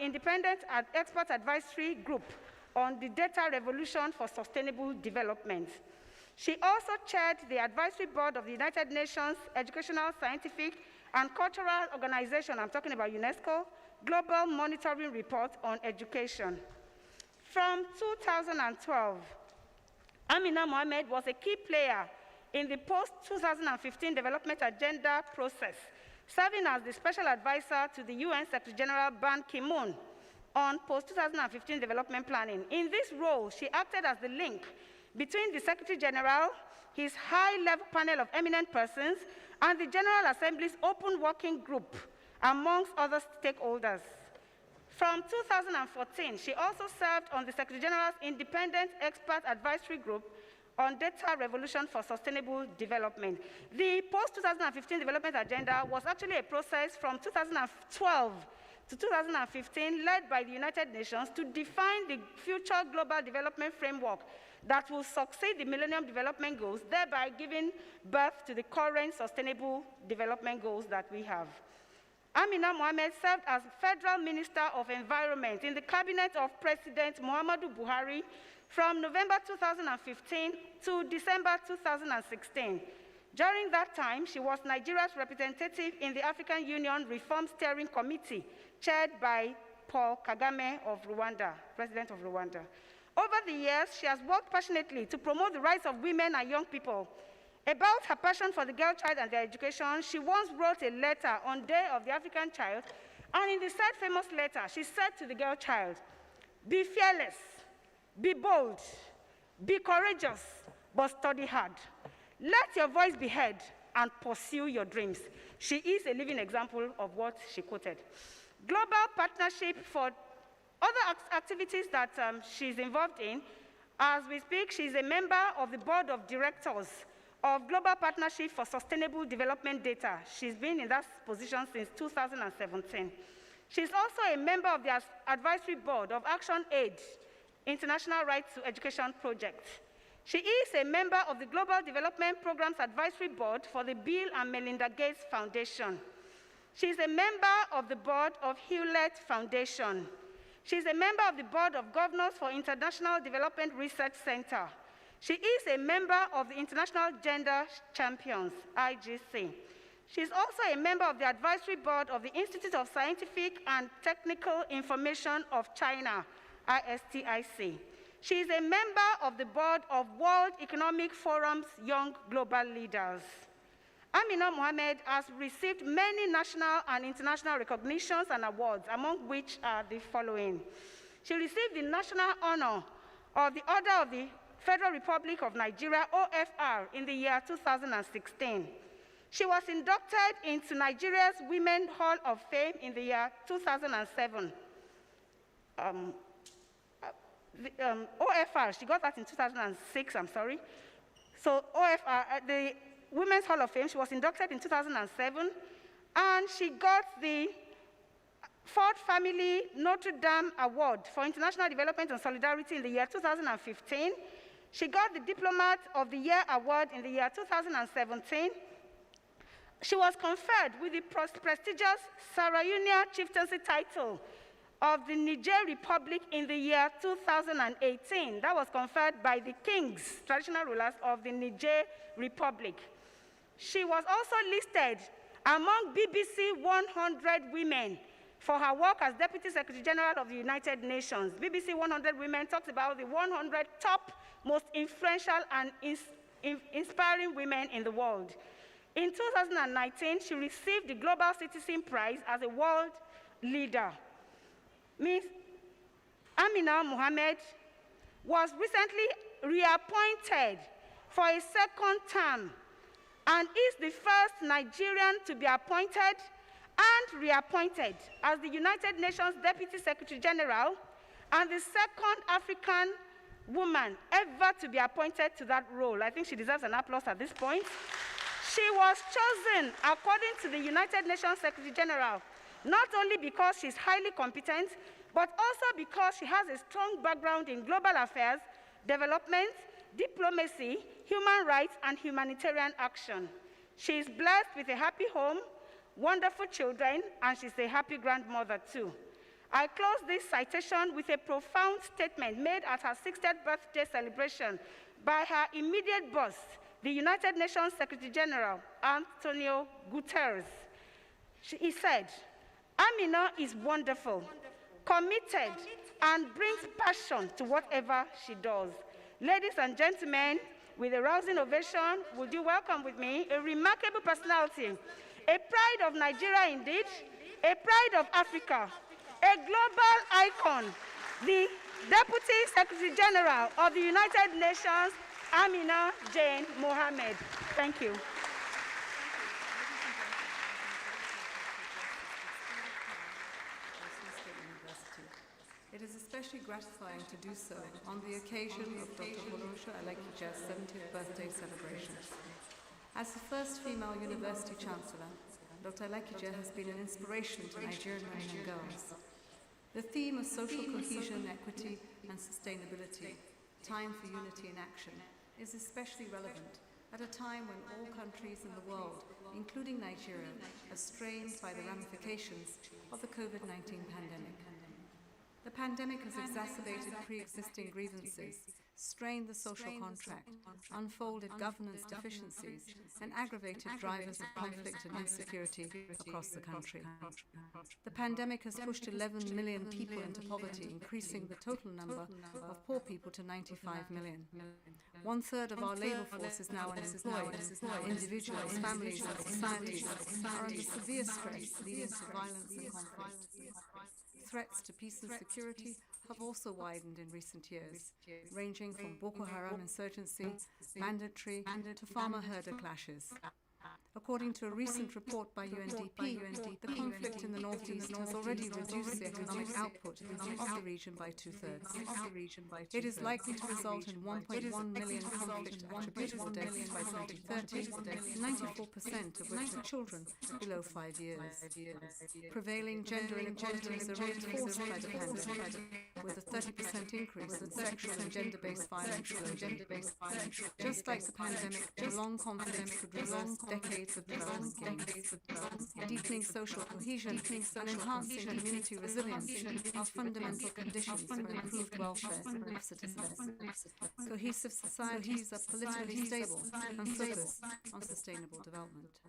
independent expert advisory group on the data revolution for sustainable development. She also chaired the advisory board of the United Nations Educational, Scientific, and Cultural Organization, I'm talking about UNESCO, Global Monitoring Report on Education. From 2012, Amina Mohamed was a key player in the post-2015 development agenda process, serving as the special advisor to the UN Secretary General Ban Ki-moon on post-2015 development planning. In this role, she acted as the link between the Secretary General, his high-level panel of eminent persons, and the General Assembly's open working group, amongst other stakeholders. From 2014, she also served on the Secretary General's Independent Expert Advisory Group on Data Revolution for Sustainable Development. The post-2015 development agenda was actually a process from 2012 to 2015 led by the United Nations to define the future global development framework that will succeed the Millennium Development Goals, thereby giving birth to the current Sustainable Development Goals that we have. Amina Mohamed served as Federal Minister of Environment in the cabinet of President Muhammadu Buhari from November 2015 to December 2016. During that time, she was Nigeria's representative in the African Union Reform Steering Committee, chaired by Paul Kagame of Rwanda, President of Rwanda. Over the years, she has worked passionately to promote the rights of women and young people. About her passion for the girl child and their education, she once wrote a letter on Day of the African Child, and in the said famous letter, she said to the girl child, "Be fearless, be bold, be courageous, but study hard. Let your voice be heard and pursue your dreams." She is a living example of what she quoted. Global partnership for other activities that she's involved in. As we speak, she's a member of the board of directors of Global Partnership for Sustainable Development Data. She's been in that position since 2017. She's also a member of the advisory board of Action Aid, International Right to Education Project. She is a member of the Global Development Programs Advisory Board for the Bill and Melinda Gates Foundation. She's a member of the board of Hewlett Foundation. She's a member of the board of governors for International Development Research Center. She is a member of the International Gender Champions, IGC. She's also a member of the advisory board of the Institute of Scientific and Technical Information of China, ISTIC. She is a member of the board of World Economic Forum's Young Global Leaders. Amina Mohamed has received many national and international recognitions and awards, among which are the following. She received the national honor of the Order of the Federal Republic of Nigeria, OFR, in the year 2016. She was inducted into Nigeria's Women's Hall of Fame in the year 2007. OFR, she got that in 2006, I'm sorry. So OFR, the Women's Hall of Fame, she was inducted in 2007, and she got the Ford Family Notre Dame Award for International Development and Solidarity in the year 2015. She got the Diplomat of the Year Award in the year 2017. She was conferred with the prestigious Sarayunia Chieftaincy title of the Niger Republic in the year 2018. That was conferred by the kings, traditional rulers of the Niger Republic. She was also listed among BBC 100 women for her work as Deputy Secretary General of the United Nations. BBC 100 Women talks about the 100 top most influential and inspiring women in the world. In 2019, she received the Global Citizen Prize as a world leader. Ms. Amina Mohamed was recently reappointed for a second term and is the first Nigerian to be appointed and reappointed as the United Nations Deputy Secretary General and the second African woman ever to be appointed to that role. I think she deserves an applause at this point. She was chosen according to the United Nations Secretary General, not only because she's highly competent, but also because she has a strong background in global affairs, development, diplomacy, human rights, and humanitarian action. She is blessed with a happy home, wonderful children, and she's a happy grandmother too. I close this citation with a profound statement made at her 60th birthday celebration by her immediate boss, the United Nations Secretary General, Antonio Guterres. He said, "Amina is wonderful, committed, and brings passion to whatever she does." Ladies and gentlemen, with a rousing ovation, would you welcome with me a remarkable personality, a pride of Nigeria indeed, a pride of Africa, a global icon, the Deputy Secretary General of the United Nations, Amina Jane Mohammed. Thank you. It is especially gratifying to do so on the occasion of Dr. Folorunso Alakija's 70th birthday celebrations. As the first female university chancellor, Dr. Alakija has been an inspiration to Nigerian women and girls. The theme of social cohesion, equity, and sustainability, time for unity in action, is especially relevant at a time when all countries in the world, including Nigeria, are strained by the ramifications of the COVID-19 pandemic. The pandemic has exacerbated pre-existing grievances, strained the social contract, unfolded governance deficiencies, and aggravated drivers of conflict and insecurity across the country. The pandemic has pushed 11 million people into poverty, increasing the total number of poor people to 95 million. 1/3 of our labour force is now unemployed. Individuals, families, and societies are under severe stress, leading to violence and conflict. Threats to peace and security have also widened in recent years, ranging from Boko Haram insurgency, banditry, to farmer-herder clashes. According to a recent report by UNDP, the conflict in the northeast has already reduced the economic output of the region by 2/3. It is likely to result in 1.1 million conflict-attributable deaths by 2030, 94% of which are children below 5 years. Prevailing gender inequalities are reinforced by the pandemic, with a 30% increase in sexual and gender-based violence globally. Just like the pandemic, long conflicts could reverse decades of development gains. Deepening social cohesion and enhancing community resilience are fundamental conditions for improved welfare of citizens. Cohesive societies are politically stable and focus on sustainable development.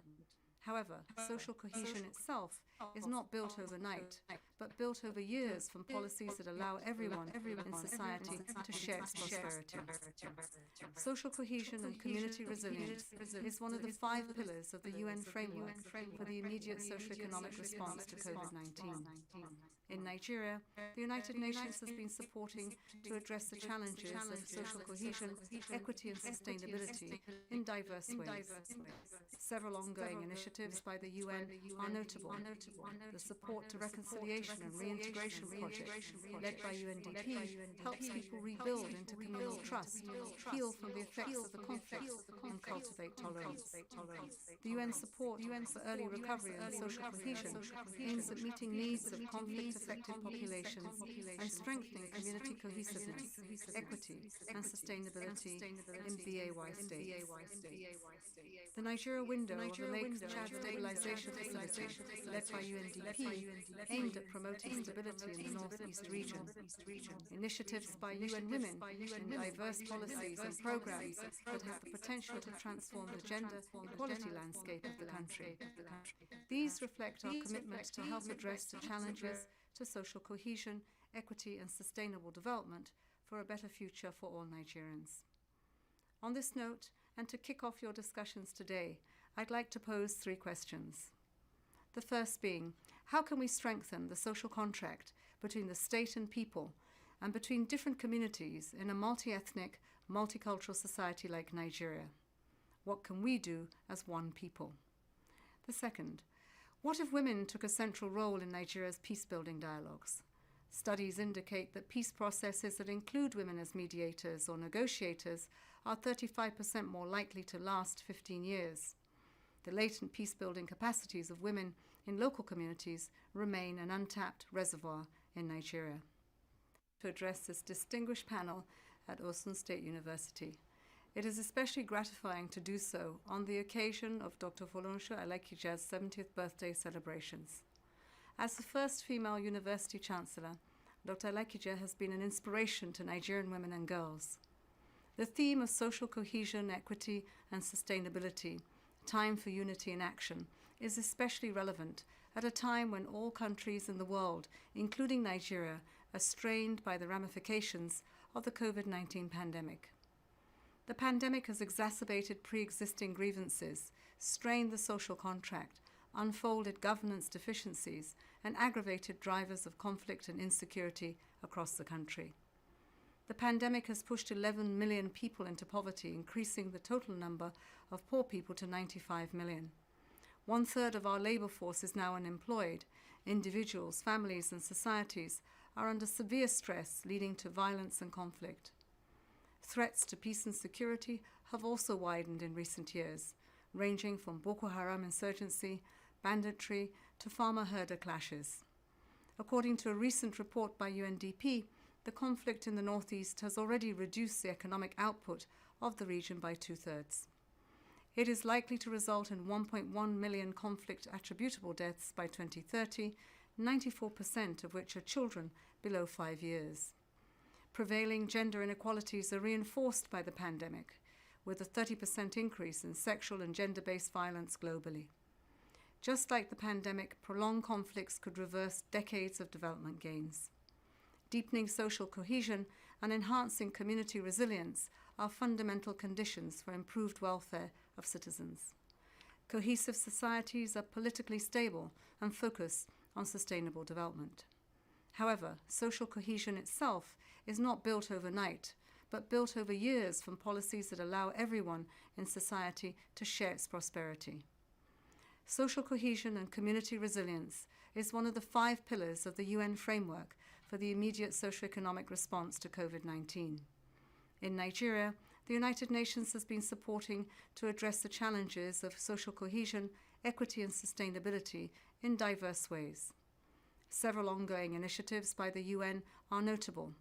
However, social cohesion itself is not built overnight, but built over years from policies that allow everyone in society to share its prosperity. Social cohesion and community resilience is one of the 5 pillars of the UN framework for the immediate socio-economic response to COVID-19. In Nigeria, the United Nations has been supporting to address the challenges of social cohesion, equity and sustainability in diverse ways. Several ongoing initiatives by the UN are notable. The Support to Reconciliation and Reintegration Project, led by UNDP, helps people rebuild into communal trust, heal from the effects of the conflict, and cultivate tolerance. The UN support for early recovery and social cohesion aims at meeting needs of conflict-affected populations and strengthening community cohesiveness, equity, and sustainability in BAY states. The Nigeria window of the Lake Chad Stabilization Facility, led by UNDP, aimed at promoting stability in the northeast region. Initiatives by UN Women in diverse policies and programs that have the potential to transform the gender equality landscape of the country. These reflect our commitment to help address the challenges to social cohesion, equity and sustainable development for a better future for all Nigerians. On this note, and to kick off your discussions today, I'd like to pose 3 questions. The first being, how can we strengthen the social contract between the state and people and between different communities in a multi-ethnic, multicultural society like Nigeria? What can we do as one people? The second, what if women took a central role in Nigeria's peace-building dialogues? Studies indicate that peace processes that include women as mediators or negotiators are 35% more likely to last 15 years. The latent peace-building capacities of women in local communities remain an untapped reservoir in Nigeria. To address this distinguished panel at OSUN State University, it is especially gratifying to do so on the occasion of Dr. Folorunso Alakija's 70th birthday celebrations. As the first female university chancellor, Dr. Alakija has been an inspiration to Nigerian women and girls. The theme of social cohesion, equity, and sustainability, time for unity in action, is especially relevant at a time when all countries in the world, including Nigeria, are strained by the ramifications of the COVID-19 pandemic. The pandemic has exacerbated pre-existing grievances, strained the social contract, unfolded governance deficiencies, and aggravated drivers of conflict and insecurity across the country. The pandemic has pushed 11 million people into poverty, increasing the total number of poor people to 95 million. 1/3 of our labour force is now unemployed. Individuals, families, and societies are under severe stress, leading to violence and conflict. Threats to peace and security have also widened in recent years, ranging from Boko Haram insurgency, banditry, to farmer-herder clashes. According to a recent report by UNDP, the conflict in the northeast has already reduced the economic output of the region by 2/3. It is likely to result in 1.1 million conflict-attributable deaths by 2030, 94% of which are children below 5 years. Prevailing gender inequalities are reinforced by the pandemic, with a 30% increase in sexual and gender-based violence globally. Just like the pandemic, prolonged conflicts could reverse decades of development gains. Deepening social cohesion and enhancing community resilience are fundamental conditions for improved welfare of citizens. Cohesive societies are politically stable and focus on sustainable development. However, social cohesion itself is not built overnight, but built over years from policies that allow everyone in society to share its prosperity. Social cohesion and community resilience is one of the 5 pillars of the UN framework for the immediate socio-economic response to COVID-19. In Nigeria, the United Nations has been supporting to address the challenges of social cohesion, equity, and sustainability in diverse ways. Several ongoing initiatives by the UN are notable.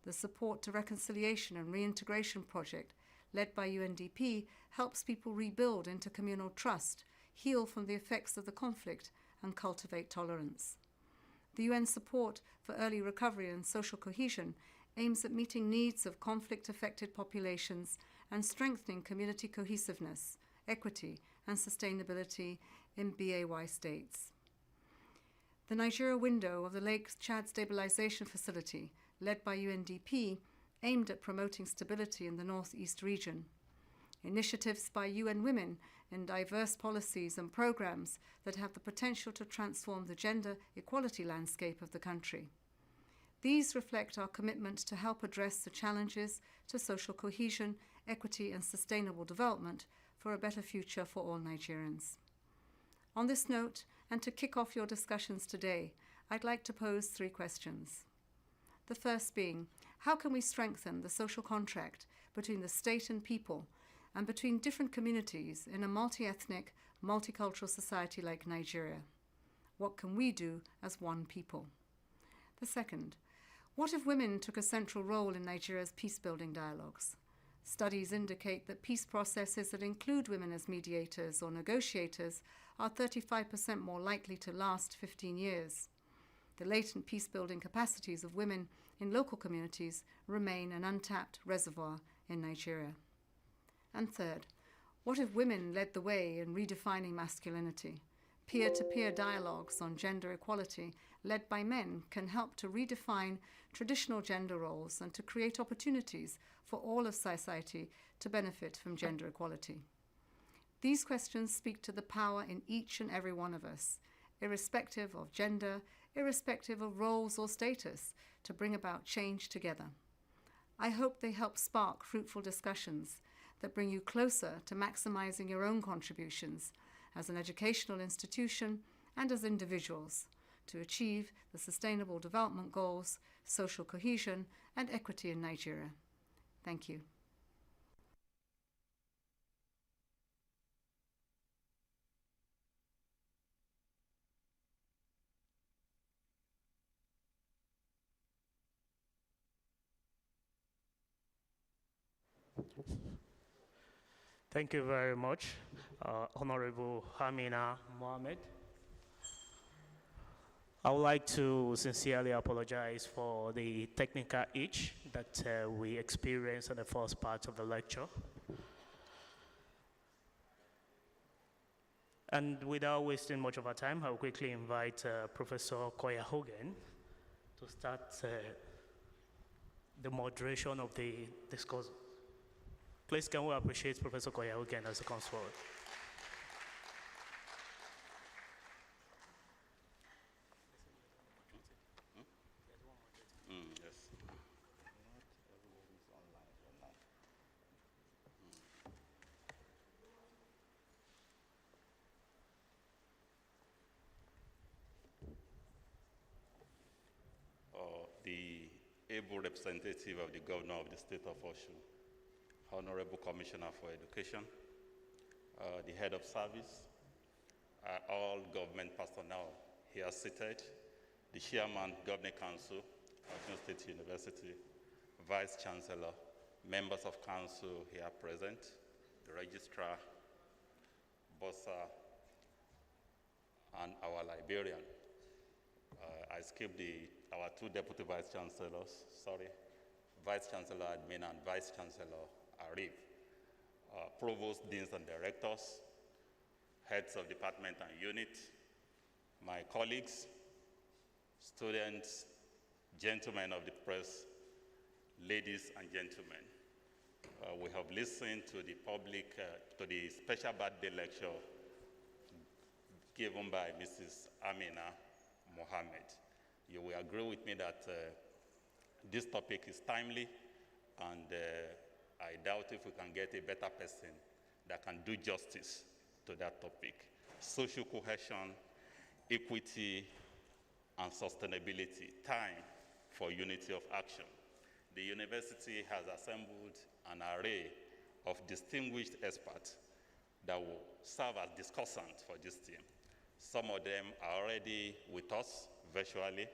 The Support to Reconciliation and Reintegration Project, led by UNDP, helps people rebuild intercommunal trust, heal from the effects of the conflict, and cultivate tolerance. The UN support for early recovery and social cohesion aims at meeting needs of conflict-affected populations and strengthening community cohesiveness, equity, and sustainability in BAY states. The Nigeria window of the Lake Chad Stabilization Facility, led by UNDP, aimed at promoting stability in the northeast region. Initiatives by UN Women in diverse policies and programs that have the potential to transform the gender equality landscape of the country. These reflect our commitment to help address the challenges to social cohesion, equity, and sustainable development for a better future for all Nigerians. On this note, and to kick off your discussions today, I'd like to pose 3 questions. The first being, how can we strengthen the social contract between the state and people, and between different communities in a multi-ethnic, multicultural society like Nigeria? What can we do as one people? The second, what if women took a central role in Nigeria's peace-building dialogues? Studies indicate that peace processes that include women as mediators or negotiators are 35% more likely to last 15 years. The latent peace-building capacities of women in local communities remain an untapped reservoir in Nigeria. And third, what if women led the way in redefining masculinity? Peer-to-peer dialogues on gender equality led by men can help to redefine traditional gender roles and to create opportunities for all of society to benefit from gender equality. These questions speak to the power in each and every one of us, irrespective of gender, irrespective of roles or status, to bring about change together. I hope they help spark fruitful discussions that bring you closer to maximizing your own contributions as an educational institution and as individuals to achieve the Sustainable Development Goals, social cohesion, and equity in Nigeria. Thank you. Thank you very much, Honorable Hamina Mohammed. I would like to sincerely apologize for the technical hitch that we experienced in the first part of the lecture. And without wasting much of our time, I'll quickly invite Professor Koya Hogan to start the moderation of the discourse. Please, can we appreciate Professor Koya Hogan as he comes forward? The able representative of the governor of the state of OSUN, Honorable Commissioner for Education, the head of service, all government personnel here seated, the chairman, Governing Council, Osun State University, Vice Chancellor, members of council here present, the registrar, bursar, and our librarian. I skipped our two deputy vice chancellors, Vice Chancellor Admin and Vice Chancellor Arif, provost, deans and directors, heads of department and unit, my colleagues, students, gentlemen of the press, ladies and gentlemen. We have listened to the to the special birthday lecture given by Mrs. Amina Mohammed. You will agree with me that this topic is timely, and I doubt if we can get a better person that can do justice to that topic. Social cohesion, equity, and sustainability, time for unity of action. The university has assembled an array of distinguished experts that will serve as discussants for this team. Some of them are already with us virtually,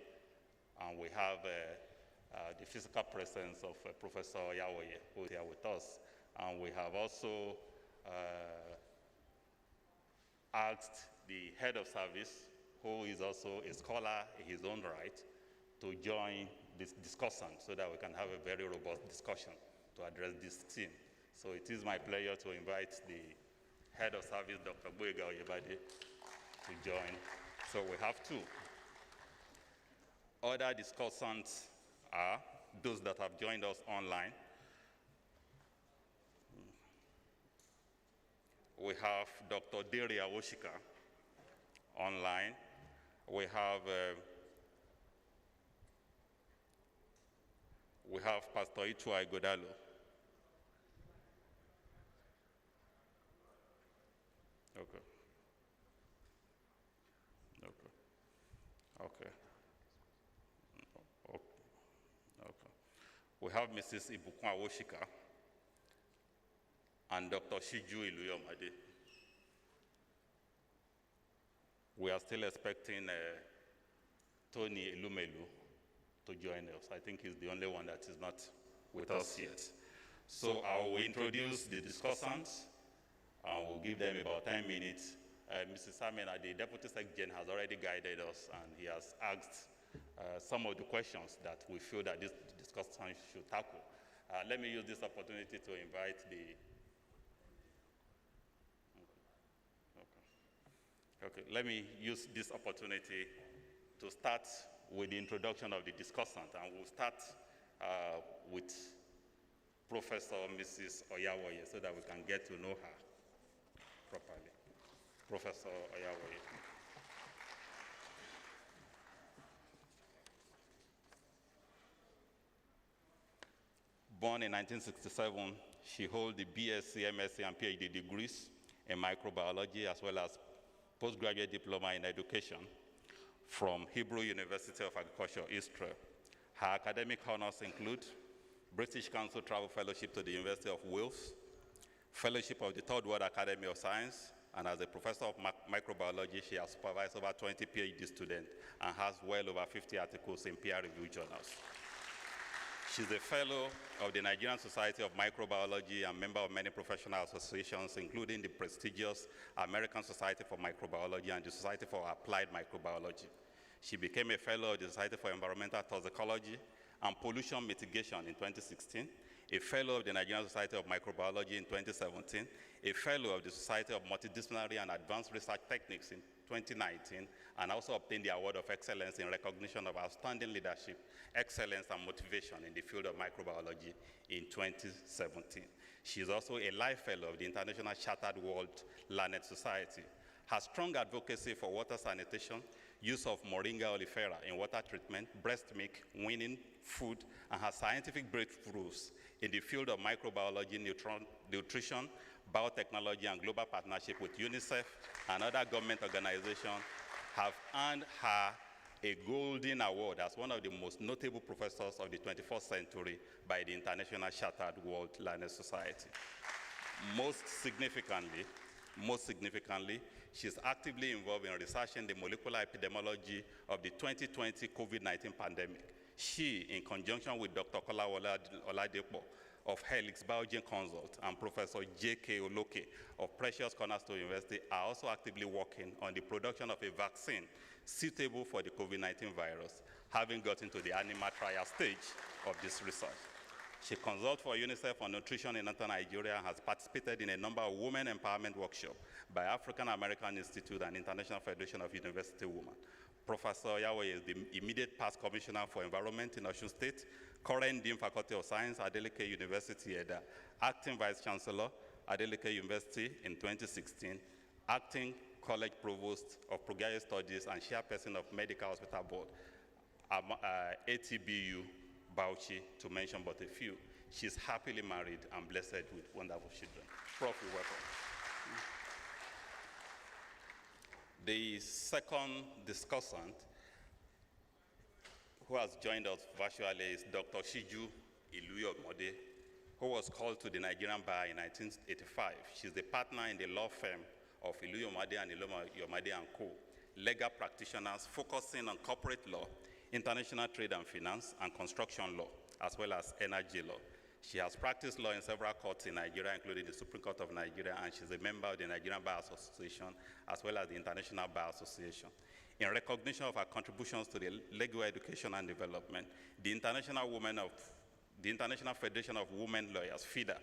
and we have the physical presence of Professor Yawoye, who is here with us. And we have also asked the head of service, who is also a scholar in his own right, to join this discussion so that we can have a very robust discussion to address this theme. So it is my pleasure to invite the head of service, Dr. Boyega Oyebade, to join. So we have two. Other discussants are those that have joined us online. We have Dr. Deria Woshika online. We have Pastor Ichua Igodalo. Okay. We have Mrs. Ibukun Awoshika and Dr. Shiju Iluyomade. We are still expecting Tony Ilumelu to join us. I think he's the only one that is not with us yet. So I will introduce the discussants. I will give them about 10 minutes. Mrs. Samina, the Deputy Secretary, has already guided us, and he has asked some of the questions that we feel that this discussion should tackle. Let me use this opportunity to invite the... Okay, let me use this opportunity to start with the introduction of the discussant, and we'll start with Professor Mrs. Oyawoye so that we can get to know her properly. Professor Oyawoye. Born in 1967, she holds the BSc, MSc, and PhD degrees in microbiology, as well as postgraduate diploma in education from Hebrew University of Agriculture, Israel. Her academic honors include British Council Travel Fellowship to the University of Wales, Fellowship of the Third World Academy of Science, and as a professor of microbiology, she has supervised over 20 PhD students and has well over 50 articles in peer-reviewed journals. She's a fellow of the Nigerian Society of Microbiology and member of many professional associations, including the prestigious American Society for Microbiology and the Society for Applied Microbiology. She became a fellow of the Society for Environmental Toxicology and Pollution Mitigation in 2016, a fellow of the Nigerian Society of Microbiology in 2017, a fellow of the Society of Multidisciplinary and Advanced Research Techniques in 2019, and also obtained the Award of Excellence in recognition of outstanding leadership, excellence, and motivation in the field of microbiology in 2017. She is also a life fellow of the International Chartered World Learned Society. Her strong advocacy for water sanitation, use of Moringa oleifera in water treatment, breast milk, weaning, food, and her scientific breakthroughs in the field of microbiology, nutrition, biotechnology, and global partnership with UNICEF and other government organizations have earned her a Golden Award as one of the most notable professors of the 21st century by the International Chartered World Learned Society. Most significantly, she's actively involved in researching the molecular epidemiology of the 2020 COVID-19 pandemic. She, in conjunction with Dr. Kola Oladepo of Helix Biogen Consult and Professor J.K. Oloke of Precious Cornerstone University, are also actively working on the production of a vaccine suitable for the COVID-19 virus, having gotten to the animal trial stage of this research. She consults for UNICEF on nutrition in northern Nigeria and has participated in a number of women empowerment workshops by African American Institute and International Federation of University Women. Professor Yahweh is the immediate past commissioner for environment in OSUN State, current Dean Faculty of Science, Adeleke University, Eda, acting Vice Chancellor, Adeleke University in 2016, acting College Provost of Progressive Studies and Chairperson of Medical Hospital Board, ATBU, Bauchi, to mention but a few. She's happily married and blessed with wonderful children. Prof, you're welcome. The second discussant who has joined us virtually is Dr. Shiju Ilumelu, who was called to the Nigerian bar in 1985. She's the partner in the law firm of Ilumelu and Ilumelu & Co., legal practitioners focusing on corporate law, international trade and finance, and construction law, as well as energy law. She has practiced law in several courts in Nigeria, including the Supreme Court of Nigeria, and she's a member of the Nigerian Bar Association, as well as the International Bar Association. In recognition of her contributions to the legal education and development, the International Federation of Women Lawyers, FIDA,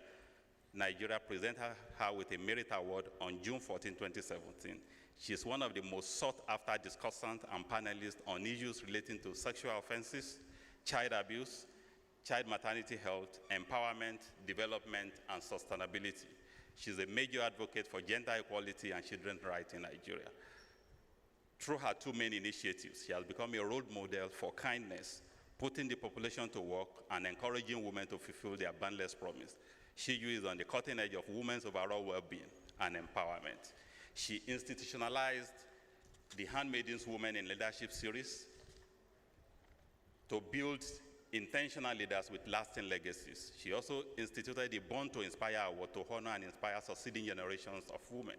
Nigeria, presented her with a Merit Award on June 14, 2017. She is one of the most sought-after discussants and panelists on issues relating to sexual offenses, child abuse, child maternity health, empowerment, development, and sustainability. She's a major advocate for gender equality and children's rights in Nigeria. Through her two main initiatives, she has become a role model for kindness, putting the population to work, and encouraging women to fulfill their boundless promise. Shiju is on the cutting edge of women's overall well-being and empowerment. She institutionalized the Handmaid's Women in Leadership series to build intentional leaders with lasting legacies. She also instituted the Born to Inspire Award to honor and inspire succeeding generations of women.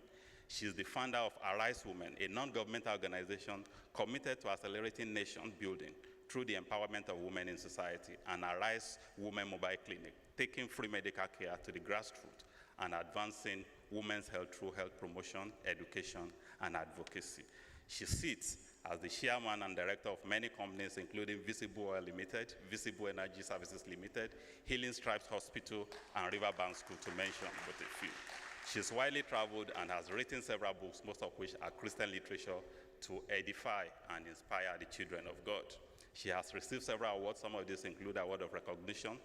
She is the founder of Arise Women, a non-governmental organization committed to accelerating nation building through the empowerment of women in society, and Arise Women Mobile Clinic, taking free medical care to the grassroots and advancing women's health through health promotion, education, and advocacy. She sits as the chairman and director of many companies, including Visible Oil Limited, Visible Energy Services Limited, Healing Stripes Hospital, and Riverbank School, to mention but a few. She's widely traveled and has written several books, most of which are Christian literature to edify and inspire the children of God. She has received several awards. Some of these include Award of Recognition,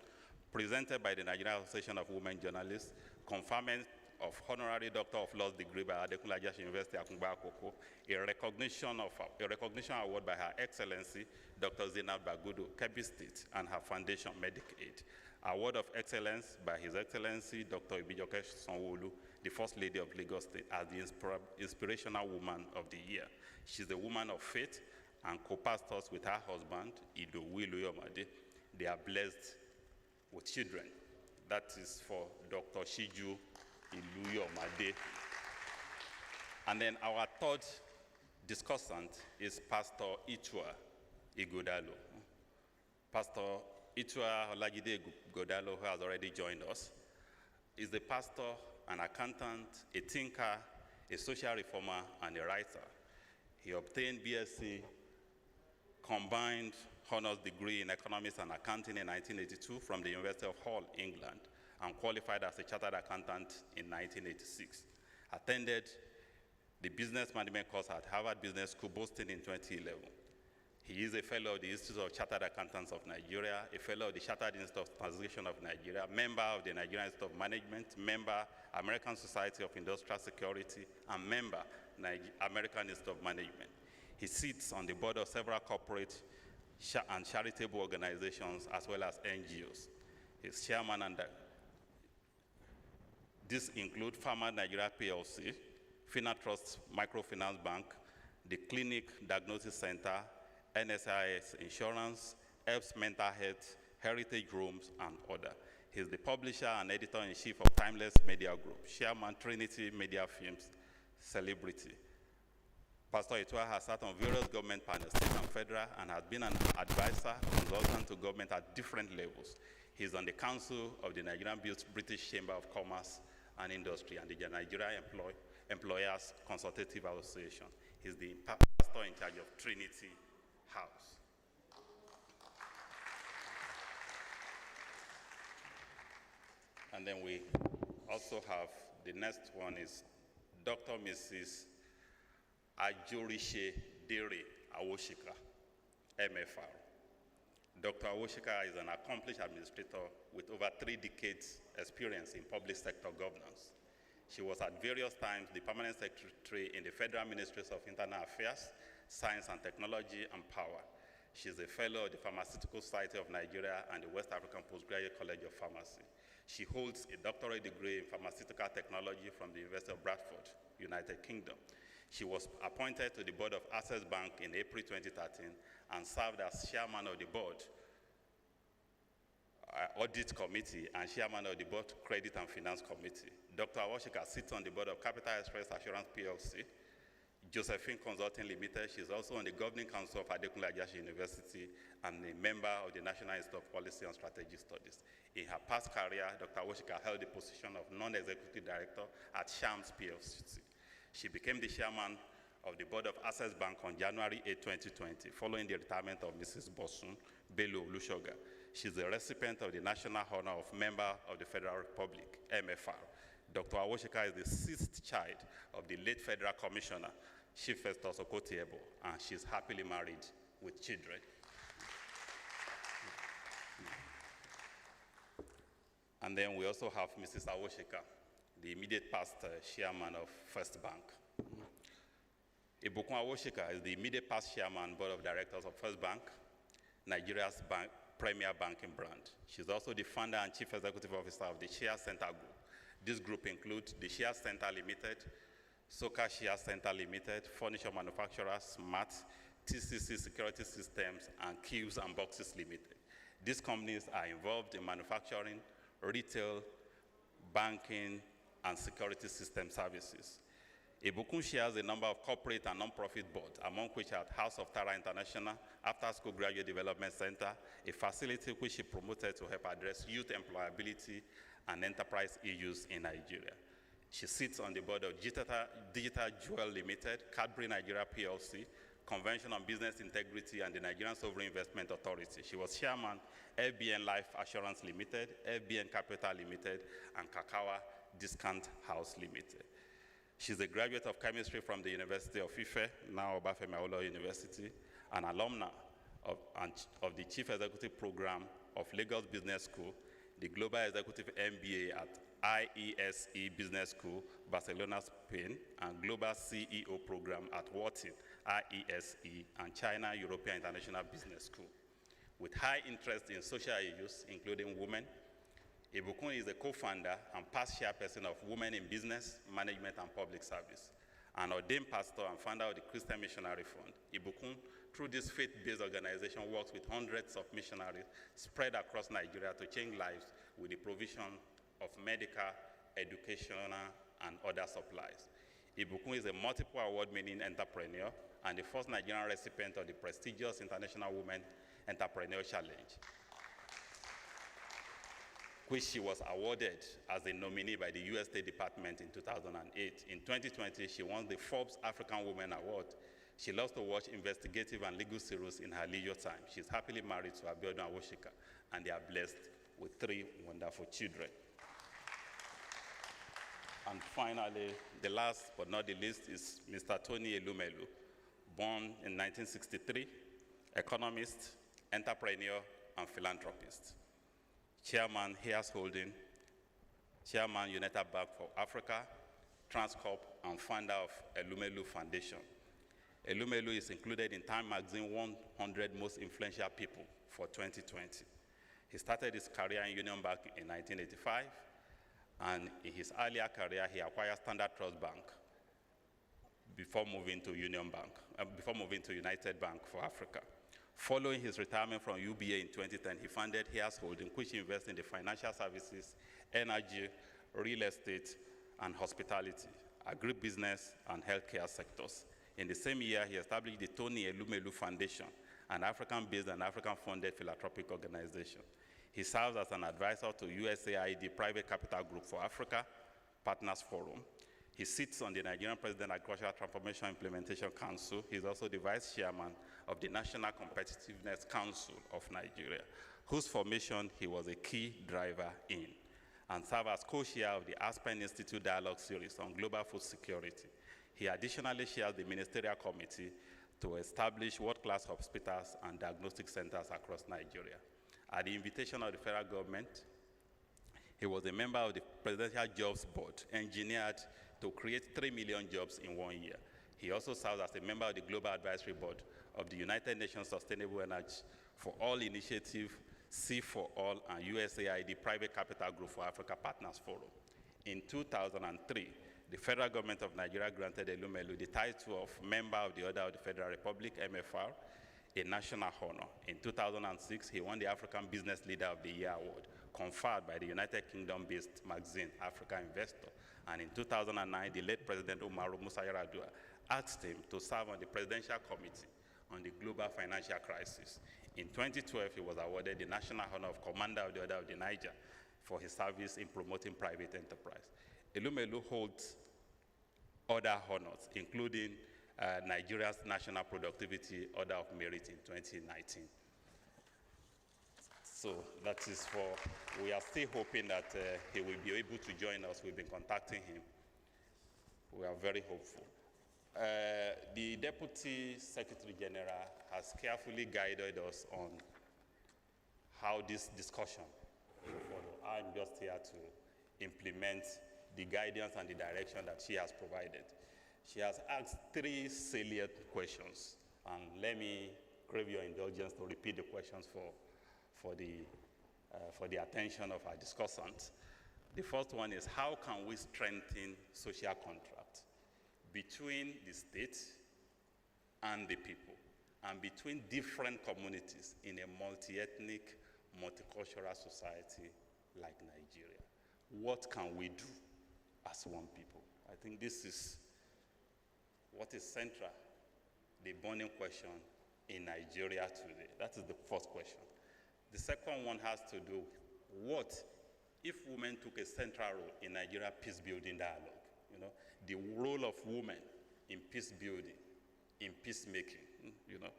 presented by the Nigerian Association of Women Journalists, conferment of Honorary Doctor of Laws degree by Adekunle Ajayi University, Akungba Akoko, a recognition award by Her Excellency, Dr. Zainab Bagudu, Kebbi State, and her foundation, Medicaid. Award of Excellence by His Excellency, Dr. Ibijoke Sanwo-Olu, the First Lady of Lagos State, as the Inspirational Woman of the Year. She's a woman of faith and co-pastors with her husband, Idowu Ilumelu. They are blessed with children. That is for Dr. Shiju Ilumelu. And then our third discussant is Pastor Itua Igodalo. Pastor Itua Olajide Igodalo, who has already joined us, is a pastor, an accountant, a thinker, a social reformer, and a writer. He obtained BSc combined honors degree in economics and accounting in 1982 from the University of Hull, England, and qualified as a chartered accountant in 1986. Attended the business management course at Harvard Business School, Boston in 2011. He is a fellow of the Institute of Chartered Accountants of Nigeria, a fellow of the Chartered Institute of Taxation of Nigeria, member of the Nigerian Institute of Management, member American Society of Industrial Security, and member American Institute of Management. He sits on the board of several corporate and charitable organizations as well as NGOs. He's chairman and these include Pharma Nigeria PLC, FinaTrust Microfinance Bank, the Clinic Diagnosis Center, NSIS Insurance, ELPS Mental Health, Heritage Rooms, and other. He's the publisher and editor-in-chief of Timeless Media Group, chairman Trinity Media Films, Celebrity. Pastor Itua has sat on various government panels, state and federal, and has been an advisor, consultant to government at different levels. He's on the council of the Nigerian British Chamber of Commerce and Industry and the Nigerian Employers Consultative Association. He's the pastor in charge of Trinity House. And then we also have, the next one is Dr. Mrs. Ajorishe Dere Awoshika, MFR. Dr. Awoshika is an accomplished administrator with over 3 decades experience in public sector governance. She was at various times the permanent secretary in the Federal Ministries of Internal Affairs, Science and Technology, and Power. She's a fellow of the Pharmaceutical Society of Nigeria and the West African Postgraduate College of Pharmacy. She holds a doctorate degree in pharmaceutical technology from the University of Bradford, United Kingdom. She was appointed to the board of Access Bank in April 2013 and served as chairman of the board audit committee and chairman of the board credit and finance committee. Dr. Awoshika sits on the board of Capital Express Assurance PLC, Josephine Consulting Limited. She's also on the governing council of Adekunle Ajayi University and a member of the National Institute of Policy and Strategic Studies. In her past career, Dr. Awoshika held the position of non-executive director at Shams PLC. She became the chairman of the board of Access Bank on January 8, 2020, following the retirement of Mrs. Bosun Bello Olusoga. She's a recipient of the National Honor of Member of the Federal Republic, MFR. Dr. Awoshika is the 6th child of the late Federal Commissioner, Chief Festus Okotiebo, and she's happily married with children. And then we also have Mrs. Awoshika, the immediate past chairman of First Bank. Ibukun Awoshika is the immediate past chairman, board of directors of First Bank, Nigeria's premier banking brand. She's also the founder and chief executive officer of the Share Center Group. This group includes the Share Center Limited, Soka Share Center Limited, Furniture Manufacturers, Smart, TCC Security Systems, and Cubes and Boxes Limited. These companies are involved in manufacturing, retail, banking, and security system services. Ibukun shares a number of corporate and non-profit boards, among which are House of Tara International, After School Graduate Development Center, a facility which she promoted to help address youth employability and enterprise issues in Nigeria. She sits on the board of Digital Jewel Limited, Cadbury Nigeria PLC, Convention on Business Integrity, and the Nigerian Sovereign Investment Authority. She was chairman, FBN Life Assurance Limited, FBN Capital Limited, and Kakawa Discount House Limited. She's a graduate of chemistry from the University of Ife, now Obafemi Awolowo University, an alumna of the Chief Executive Program of Lagos Business School, the Global Executive MBA at IESE Business School, Barcelona, Spain, and Global CEO Program at Wharton, IESE, and China European International Business School. With high interest in social issues, including women, Ibukun is a co-founder and past chairperson of Women in Business, Management, and Public Service. An ordained pastor and founder of the Christian Missionary Fund, Ibukun, through this faith-based organization, works with hundreds of missionaries spread across Nigeria to change lives with the provision of medical, educational, and other supplies. Ibukun is a multiple award-winning entrepreneur and the first Nigerian recipient of the prestigious International Women Entrepreneur Challenge, which she was awarded as a nominee by the U.S. State Department in 2008. In 2020, she won the Forbes African Women Award, She loves to watch investigative and legal series in her leisure time. She's happily married to Abiodun Awoshika, and they are blessed with 3 wonderful children. And finally, the last but not the least is Mr. Tony Ilumelu, born in 1963, economist, entrepreneur, and philanthropist. Chairman, Hayes Holding, Chairman, United Bank for Africa, Transcorp, and founder of Ilumelu Foundation. Ilumelu is included in Time Magazine 100 Most Influential People for 2020. He started his career in Union Bank in 1985, and in his earlier career, he acquired Standard Trust Bank before moving to United Bank for Africa. Following his retirement from UBA in 2010, he founded Hayes Holding, which invests in the financial services, energy, real estate, and hospitality, agribusiness, and healthcare sectors. In the same year, he established the Tony Ilumelu Foundation, an African-based and African-funded philanthropic organization. He serves as an advisor to USAID Private Capital Group for Africa, Partners Forum. He sits on the Nigerian President Agricultural Transformation Implementation Council. He's also the vice chairman of the National Competitiveness Council of Nigeria, whose formation he was a key driver in, and served as co-chair of the Aspen Institute Dialogue Series on Global Food Security. He additionally chairs the Ministerial Committee to establish world-class hospitals and diagnostic centers across Nigeria. At the invitation of the federal government, he was a member of the Presidential Jobs Board, engineered to create 3 million jobs in 1 year. He also serves as a member of the Global Advisory Board of the United Nations Sustainable Energy for All Initiative, C for All, and USAID Private Capital Group for Africa Partners Forum. In 2003, the federal government of Nigeria granted Ilumelu the title of Member of the Order of the Federal Republic, MFR, a national honor. In 2006, he won the African Business Leader of the Year award, conferred by the United Kingdom-based magazine Africa Investor. And in 2009, the late President Umaru Musa Yar'Adua asked him to serve on the Presidential Committee on the Global Financial Crisis. In 2012, he was awarded the national honor of Commander of the Order of the Niger for his service in promoting private enterprise. Ilumelu holds other honors, including Nigeria's National Productivity Order of Merit in 2019. So that is for, we are still hoping that he will be able to join us. We've been contacting him. We are very hopeful. The Deputy Secretary General has carefully guided us on how this discussion will follow. I'm just here to implement the guidance and the direction that she has provided. She has asked 3 salient questions, and let me crave your indulgence to repeat the questions for the attention of our discussants. The first one is, how can we strengthen social contract between the state and the people, and between different communities in a multi-ethnic, multicultural society like Nigeria? What can we do as one people? I think this is what is central, the burning question in Nigeria today. That is the first question. The second one has to do with, what if women took a central role in Nigeria peace-building dialogue? You know, the role of women in peace-building, in peacemaking, you know.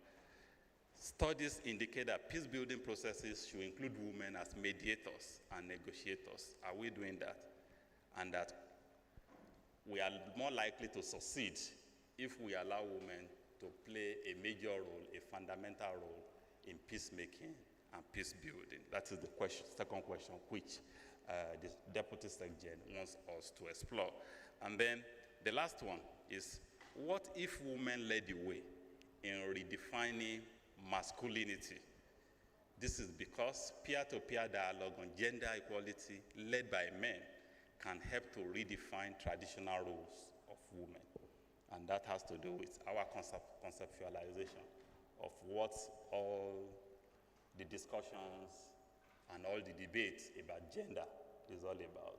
Studies indicate that peace-building processes should include women as mediators and negotiators. Are we doing that? And that we are more likely to succeed if we allow women to play a major role, a fundamental role in peacemaking and peace building. That is the second question, which the Deputy Secretary wants us to explore. And then the last one is, what if women led the way in redefining masculinity? This is because peer-to-peer dialogue on gender equality led by men can help to redefine traditional roles of women. And that has to do with our conceptualization of what all the discussions and all the debates about gender is all about.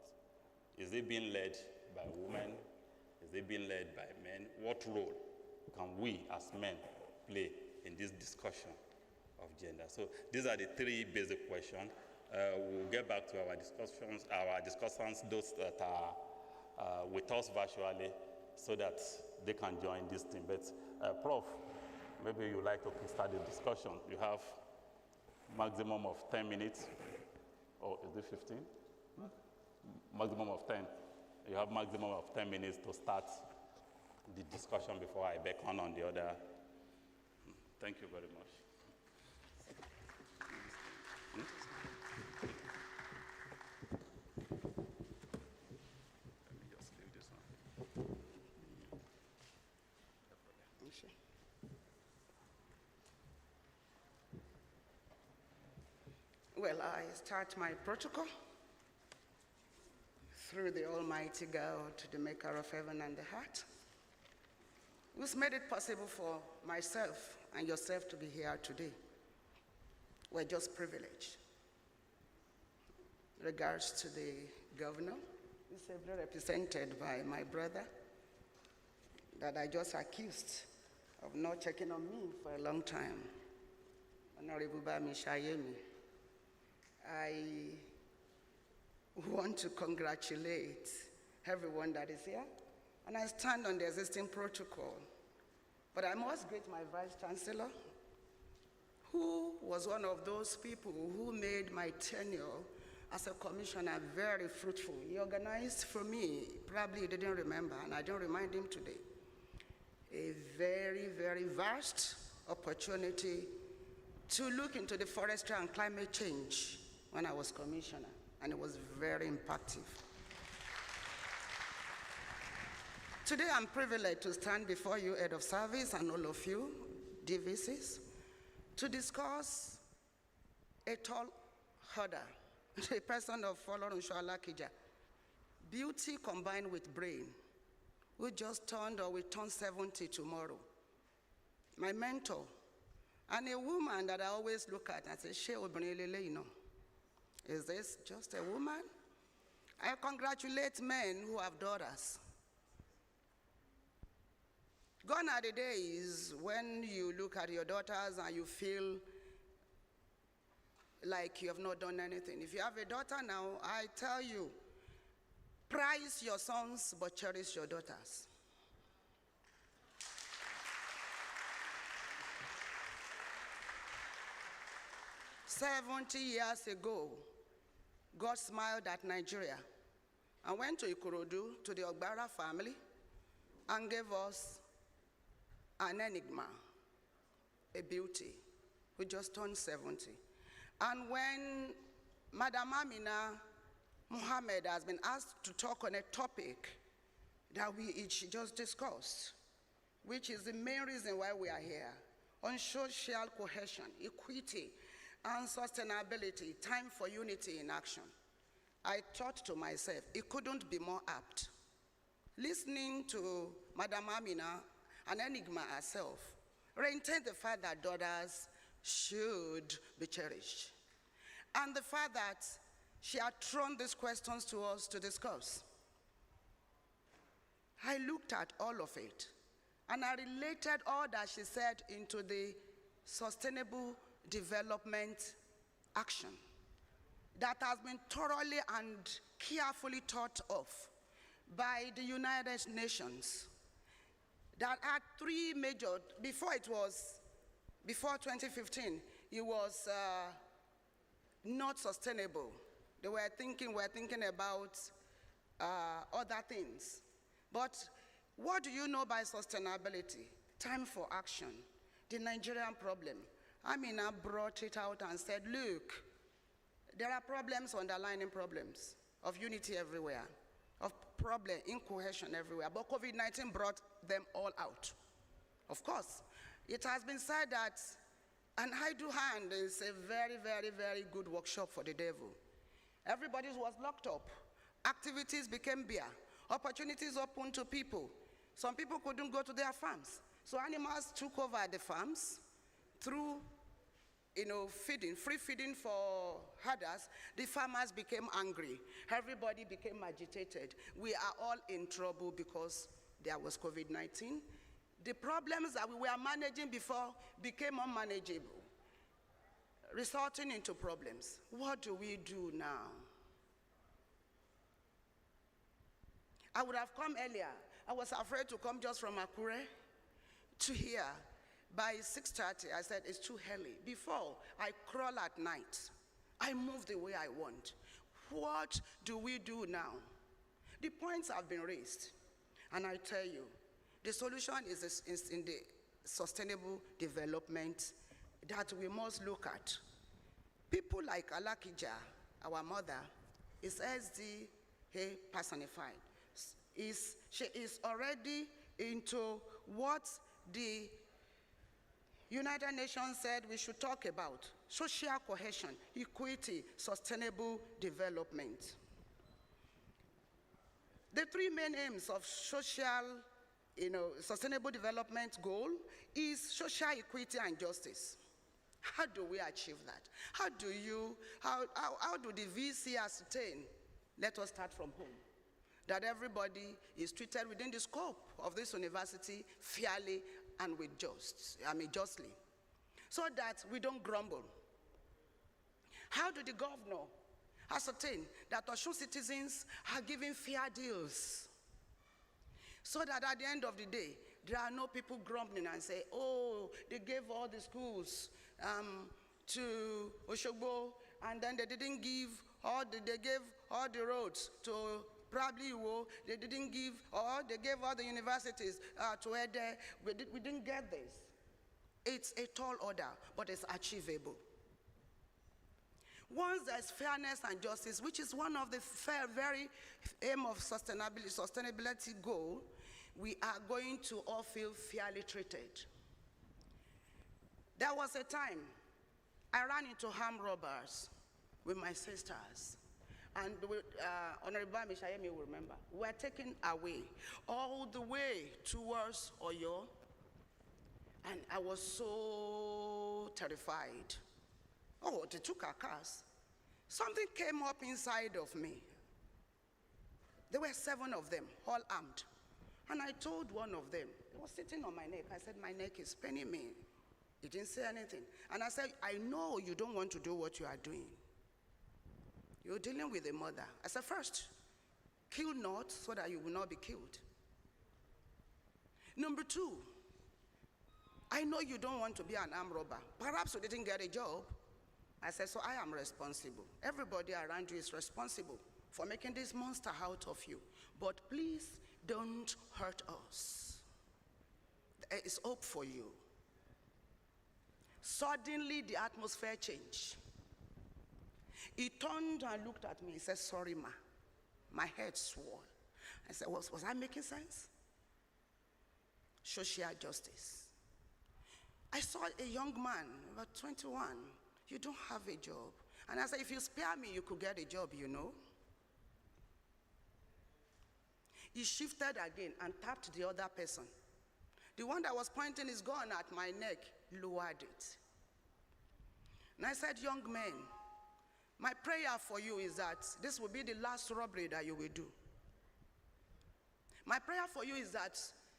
Is it being led by women? Is it being led by men? What role can we as men play in this discussion of gender? So these are the 3 basic questions. We'll get back to our discussants, those that are with us virtually, so that they can join this team. But Prof, maybe you'd like to start the discussion. You have maximum of 10 minutes, or is it 15? Maximum of 10. You have maximum of 10 minutes to start the discussion before I beckon on the other. Thank you very much. Let me just leave this one. Well, I start my protocol through the Almighty God, the maker of heaven and the heart, who's made it possible for myself and yourself to be here today. We're just privileged. In regards to the governor, who's ably represented by my brother, that I just accused of not checking on me for a long time, Honorable Bami Shayemi. I want to congratulate everyone that is here, and I stand on the existing protocol. But I must greet my Vice Chancellor, who was one of those people who made my tenure as a commissioner very fruitful. He organized for me, probably he didn't remember, and I don't remind him today, a very, very vast opportunity to look into the forestry and climate change when I was commissioner, and it was very impactful. Today I'm privileged to stand before you, head of service, and all of you, DVCs, to discuss a tall order, the person of Folorunso Alakija, beauty combined with brain. We just turned, or we turn 70 tomorrow. My mentor, and a woman that I always look at and say, "She obinelele, you know, is this just a woman?" I congratulate men who have daughters. Gone are the days when you look at your daughters and you feel like you have not done anything. If you have a daughter now, I tell you, prize your sons, but cherish your daughters. "70 years ago, God smiled at Nigeria and went to Ikorodu, to the Ogbara family, and gave us an enigma, a beauty, who just turned 70. And when Madam Amina Mohammed has been asked to talk on a topic that we each just discussed, which is the main reason why we are here, on social cohesion, equity, and sustainability, time for unity in action, I thought to myself, it couldn't be more apt. Listening to Madam Amina, an enigma herself, reiterated the fact that daughters should be cherished, and the fact that she had thrown these questions to us to discuss. I looked at all of it, and I related all that she said into the sustainable development action that has been thoroughly and carefully thought of by the United Nations, that had three major, before 2015, it was not sustainable. We're thinking about other things. But what do you know by sustainability? Time for action. The Nigerian problem. Amina brought it out and said, look, there are problems, underlying problems of unity everywhere, of problem, incohesion everywhere, but COVID-19 brought them all out. Of course, it has been said that an idle hand is a very, very, very good workshop for the devil. Everybody was locked up. Activities became bare. Opportunities opened to people. Some people couldn't go to their farms. So animals took over the farms through feeding, free feeding for herders. The farmers became angry. Everybody became agitated. We are all in trouble because there was COVID-19. The problems that we were managing before became unmanageable, resulting into problems. What do we do now? I would have come earlier I was afraid to come just from Akure to here. By 6:30, I said, it's too early. Before, I crawl at night. I move the way I want. What do we do now? The points have been raised. And I tell you, the solution is in the sustainable development that we must look at. People like Alakija, our mother, is SDA personified. She is already into what the United Nations said we should talk about: social cohesion, equity, sustainable development. The three main aims of social, sustainable development goal is social equity and justice. How do we achieve that? How do the VC ascertain? Let us start from home. That everybody is treated within the scope of this university fairly and justly, so that we don't grumble. How do the governor ascertain that OSUN citizens are given fair deals, so that at the end of the day, there are no people grumbling and say, oh, they gave all the schools to Oshogbo, and then they didn't give they gave all the roads to probably they didn't give, or they gave all the universities to Ede. We didn't get this. It's a tall order, but it's achievable. Once there's fairness and justice, which is one of the very aim of sustainability goal, we are going to all feel fairly treated. There was a time I ran into armed robbers with my sisters. And Honorable Mishayemi will remember, we were taken away all the way towards Oyo. And I was so terrified. Oh, they took our cars. Something came up inside of me. There were 7 of them, all armed. And I told one of them, he was sitting on my neck. I said, my neck is paining me. He didn't say anything. And I said, I know you don't want to do what you are doing. You're dealing with a mother. I said, first, kill not so that you will not be killed. Number 2, I know you don't want to be an armed robber. Perhaps you didn't get a job. I said, so I am responsible. Everybody around you is responsible for making this monster out of you. But please don't hurt us. There is hope for you. Suddenly, the atmosphere changed. He turned and looked at me. He said, sorry, ma. My head swole. I said, was I making sense? Social justice. I saw a young man, about 21. You don't have a job. And I said, if you spare me, you could get a job, you know. He shifted again and tapped the other person. The one that was pointing his gun at my neck lowered it. And I said, young man, my prayer for you is that this will be the last robbery that you will do. My prayer for you is that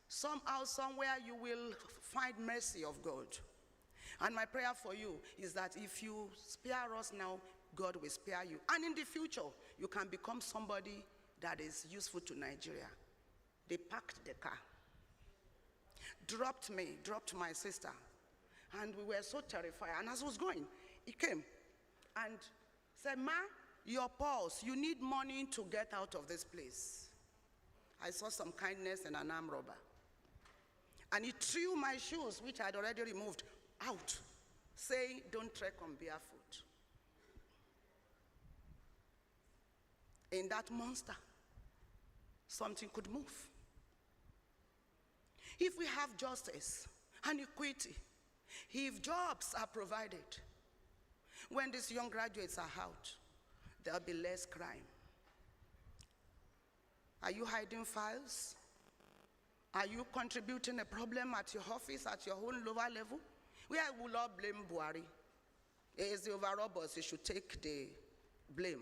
somehow, somewhere, you will find mercy of God. And my prayer for you is that if you spare us now, God will spare you. And in the future, you can become somebody that is useful to Nigeria. They packed the car, dropped me, dropped my sister, and we were so terrified. And as I was going, he came and said, ma, your pulse, you need money to get out of this place. I saw some kindness in an armed robber. And he threw my shoes, which I had already removed, out, saying, don't trek on barefoot. In that monster, something could move. If we have justice and equity, if jobs are provided, when these young graduates are out, there'll be less crime. Are you hiding files? Are you contributing a problem at your office, at your own lower level? We will all blame Buhari. He is the overall boss. He should take the blame.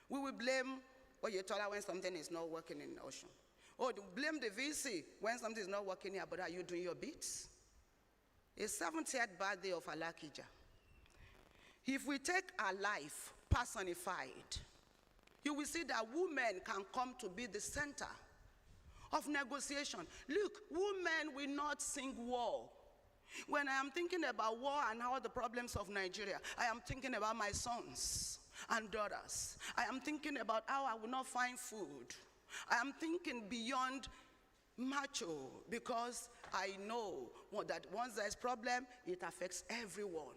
We will blame Oyetola when something is not working in OSUN. Or blame the VC when something is not working here, but are you doing your bits? It's 70th birthday of Alakija. If we take our life personified, you will see that women can come to be the center of negotiation. Look, women will not sing war. When I am thinking about war and all the problems of Nigeria, I am thinking about my sons and daughters. I am thinking about how I will not find food. I am thinking beyond macho, because I know that once there's problem, it affects everyone.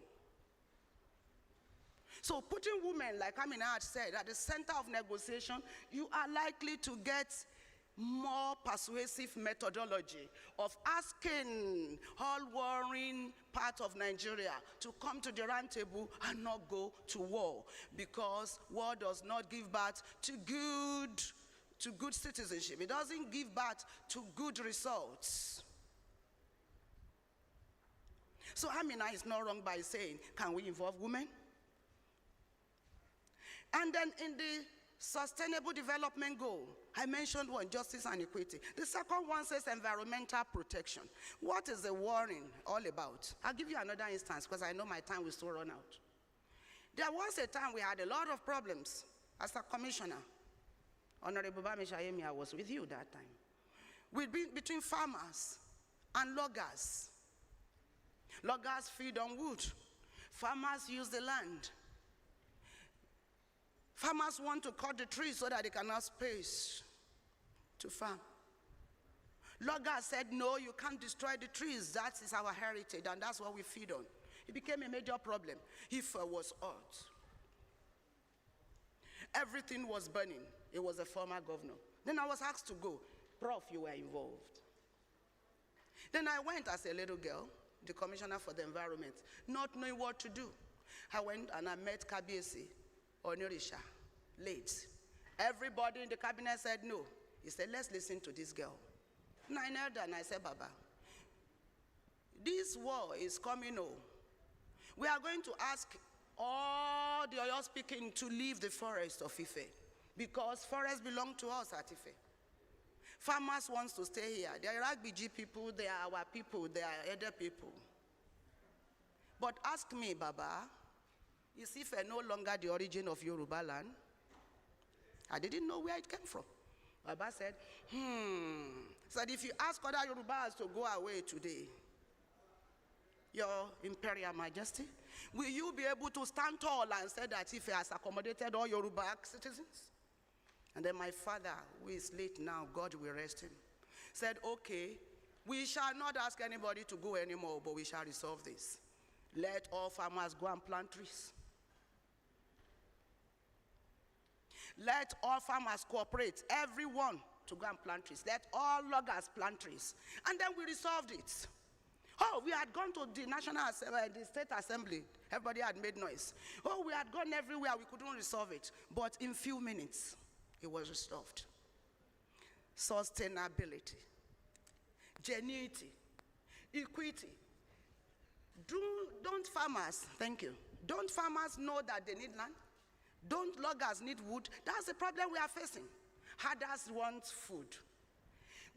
So putting women, like Amina had said, at the center of negotiation, you are likely to get more persuasive methodology of asking all warring parts of Nigeria to come to the round table and not go to war, because war does not give birth to good citizenship. It doesn't give birth to good results. So Amina is not wrong by saying, can we involve women? And then in the Sustainable Development Goal, I mentioned one, justice and equity. The second one says environmental protection. What is the warring all about? I'll give you another instance, because I know my time will still run out. There was a time we had a lot of problems as a commissioner. Honorable Bamishayemi, I was with you that time. Between farmers and loggers. Loggers feed on wood. Farmers use the land. Farmers want to cut the trees so that they can have space to farm. Loggers said, no, you can't destroy the trees. That is our heritage, and that's what we feed on. It became a major problem. If it was hot, everything was burning. It was a former governor. Then I was asked to go. Prof, you were involved. Then I went as a little girl, the commissioner for the environment, not knowing what to do. I went and I met Kabiesi Onirisha, late. Everybody in the cabinet said no. He said, let's listen to this girl. And I knelt and I said, Baba, this war is coming home. We are going to ask all the Oyo speaking to leave the forest of Ife, because forests belong to us at Ife. Farmers want to stay here. They are RGB people, they are our people, they are other people. But ask me, Baba, is Ife no longer the origin of Yoruba land? I didn't know where it came from. Baba said, said if you ask other Yorubas to go away today, Your Imperial Majesty, will you be able to stand tall and say that Ife has accommodated all Yoruba citizens? And then my father, who is late now, God will rest him, said, okay, we shall not ask anybody to go anymore, but we shall resolve this. Let all farmers go and plant trees. Let all farmers cooperate, everyone to go and plant trees. Let all loggers plant trees. And then we resolved it. Oh, we had gone to the National Assembly, the State Assembly. Everybody had made noise. Oh, we had gone everywhere. We couldn't resolve it. But in few minutes, it was resolved. Sustainability, genuity, equity. Don't farmers, thank you. Don't farmers know that they need land? Don't loggers need wood? That's the problem we are facing. Herders want food.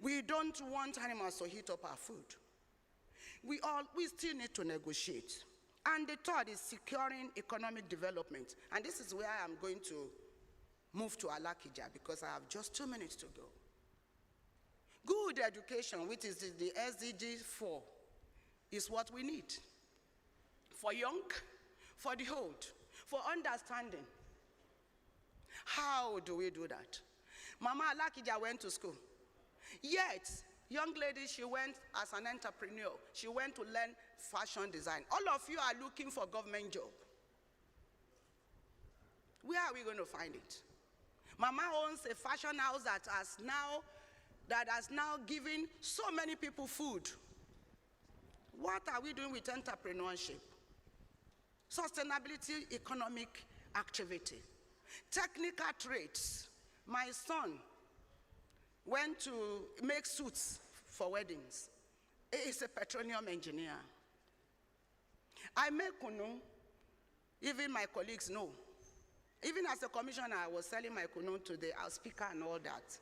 We don't want animals to heat up our food. We still need to negotiate. And the third is securing economic development. And this is where I'm going to move to Alakija, because I have just 2 minutes to go. Good education, which is the SDG 4, is what we need. For young, for the old, for understanding. How do we do that? Mama Alakija went to school. Yet, young lady, she went as an entrepreneur. She went to learn fashion design. All of you are looking for government job. Where are we going to find it? Mama owns a fashion house that has now given so many people food. What are we doing with entrepreneurship? Sustainability, economic activity. Technical trades. My son went to make suits for weddings. He is a petroleum engineer. I make kunu, even my colleagues know. Even as a commissioner, I was selling my kunu to the speaker and all that.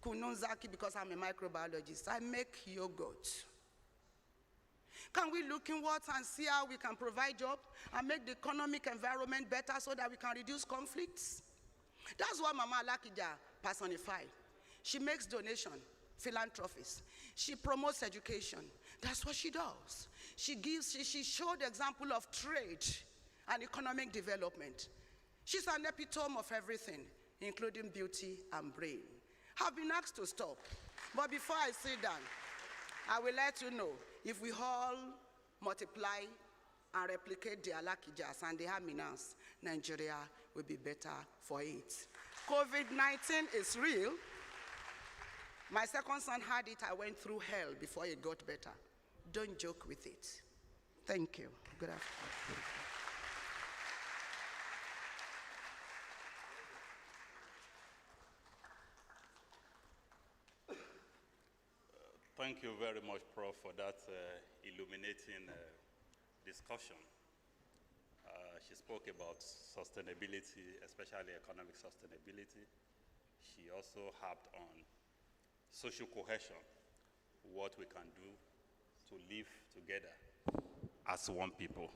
Kunu zaki, because I'm a microbiologist. I make yogurt. Can we look inwards and see how we can provide jobs and make the economic environment better so that we can reduce conflicts? That's what Mama Alakija personified. She makes donation. philanthropist. She promotes education. That's what she does. She showed the example of trade and economic development. She's an epitome of everything, including beauty and brain. I've been asked to stop, but before I sit down, I will let you know, if we all multiply and replicate the Alakijas and the Aminas, Nigeria will be better for it. COVID-19 is real. My second son had it. I went through hell before it got better. Don't joke with it. Thank you. Good afternoon. Thank you very much, Prof, for that illuminating discussion. She spoke about sustainability, especially economic sustainability. She also harped on social cohesion, what we can do to live together as one people.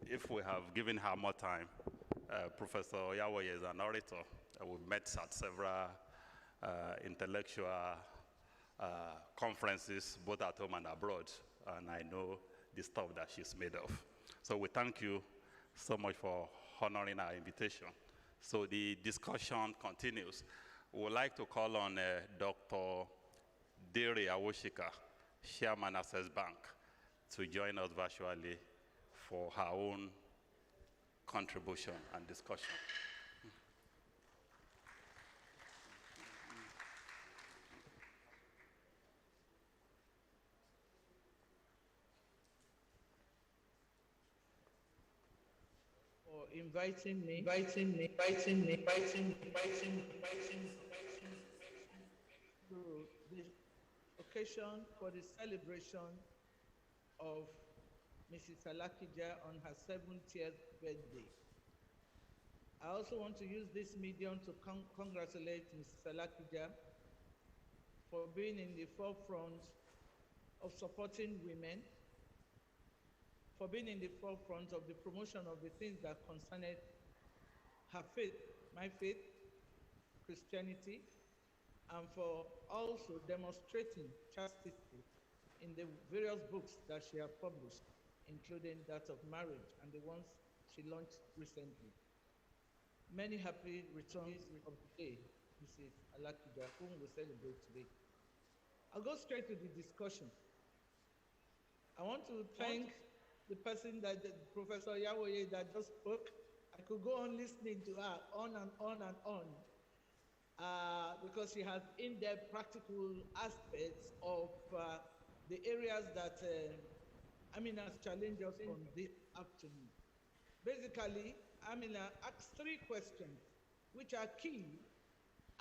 If we have given her more time, Professor Oyawoye is an orator. We've met at several intellectual conferences, both at home and abroad, and I know the stuff that she's made of. So we thank you so much for honoring our invitation. So the discussion continues. We would like to call on Dr. Dere Awoshika, Chairman Access Bank, to join us virtually for her own contribution and discussion. Inviting me to the occasion for the celebration of Mrs. Alakija on her 70th birthday. I also want to use this medium to congratulate Mrs. Alakija for being in the forefront of supporting women, for being in the forefront of the promotion of the things that concerned her faith, my faith, Christianity, and for also demonstrating chastity in the various books that she has published, including that of marriage and the ones she launched recently. Many happy returns of the day, Mrs. Alakija, whom we celebrate today. I'll go straight to the discussion. I want to thank the person that, Professor Yawoye, that just spoke. I could go on listening to her on and on and on, because she has in-depth practical aspects of the areas that Amina has challenged us on this afternoon. Basically, Amina asked 3 questions, which are key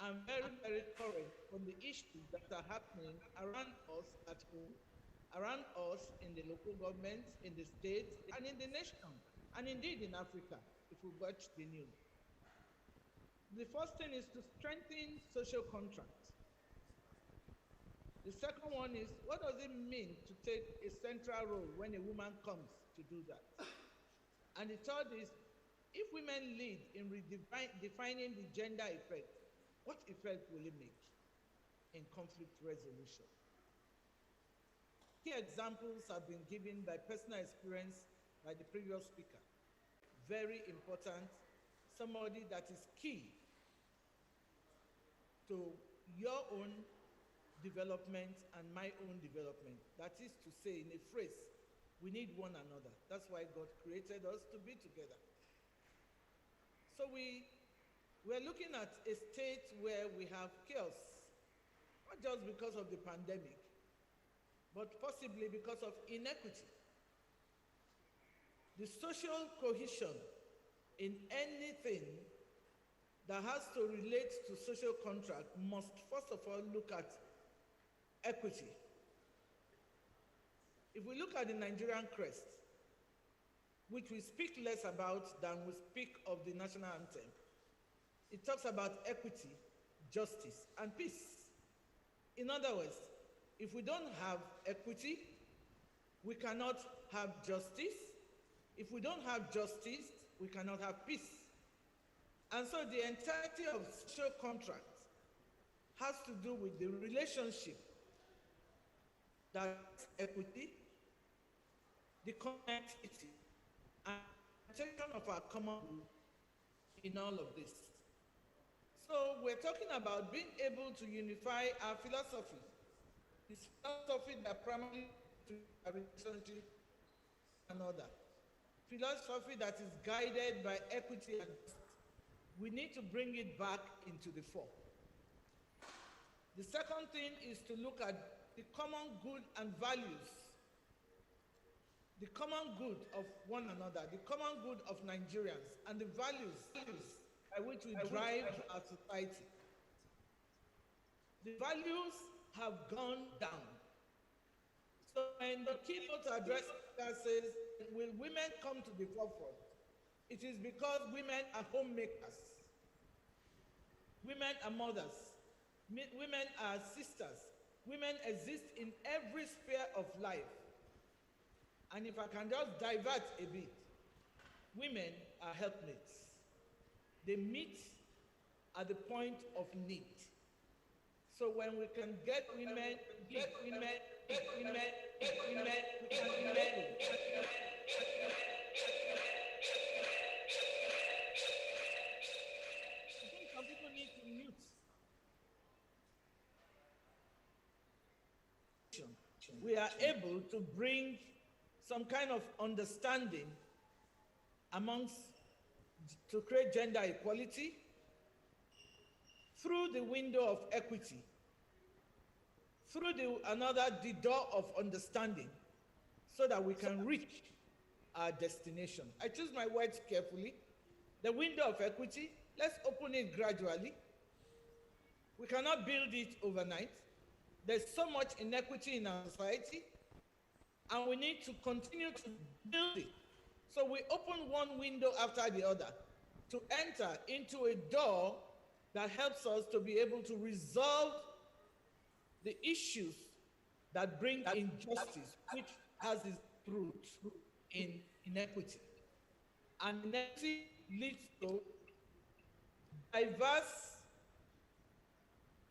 and very, very current on the issues that are happening around us at home, around us in the local governments, in the states, and in the nation, and indeed in Africa, if we watch the news. The first thing is to strengthen social contracts. The second one is, what does it mean to take a central role when a woman comes to do that? And the third is, if women lead in defining the gender effect, what effect will it make in conflict resolution? Key examples have been given by personal experience by the previous speaker. Very important, somebody that is key to your own development and my own development. That is to say, in a phrase, we need one another. That's why God created us to be together. So we're looking at a state where we have chaos, not just because of the pandemic, but possibly because of inequity. The social cohesion in anything that has to relate to social contract must first of all look at equity. If we look at the Nigerian crest, which we speak less about than we speak of the national anthem, it talks about equity, justice, and peace. In other words, if we don't have equity, we cannot have justice. If we don't have justice, we cannot have peace. And so the entirety of social contracts has to do with the relationship that equity, the connectivity, and protection of our common good in all of this. So we're talking about being able to unify our philosophy. This philosophy that primarily to a relationship with another. Philosophy that is guided by equity and justice. We need to bring it back into the fore. The second thing is to look at the common good and values. The common good of one another, the common good of Nigerians, and the values by which we drive our society. The values have gone down. So when the keynote address says, will women come to the forefront? It is because women are homemakers. Women are mothers. Women are sisters. Women exist in every sphere of life. And if I can just divert a bit, women are helpmates. They meet at the point of need. So when we can get women, we can women. I think some people need to mute. We are able to bring some kind of understanding to create gender equality through the window of equity, through the door of understanding, so that we can reach our destination. I choose my words carefully. The window of equity, let's open it gradually. We cannot build it overnight. There's so much inequity in our society, and we need to continue to build it. So we open one window after the other to enter into a door that helps us to be able to resolve the issues that bring injustice, which has its roots in inequity. And inequity leads to diverse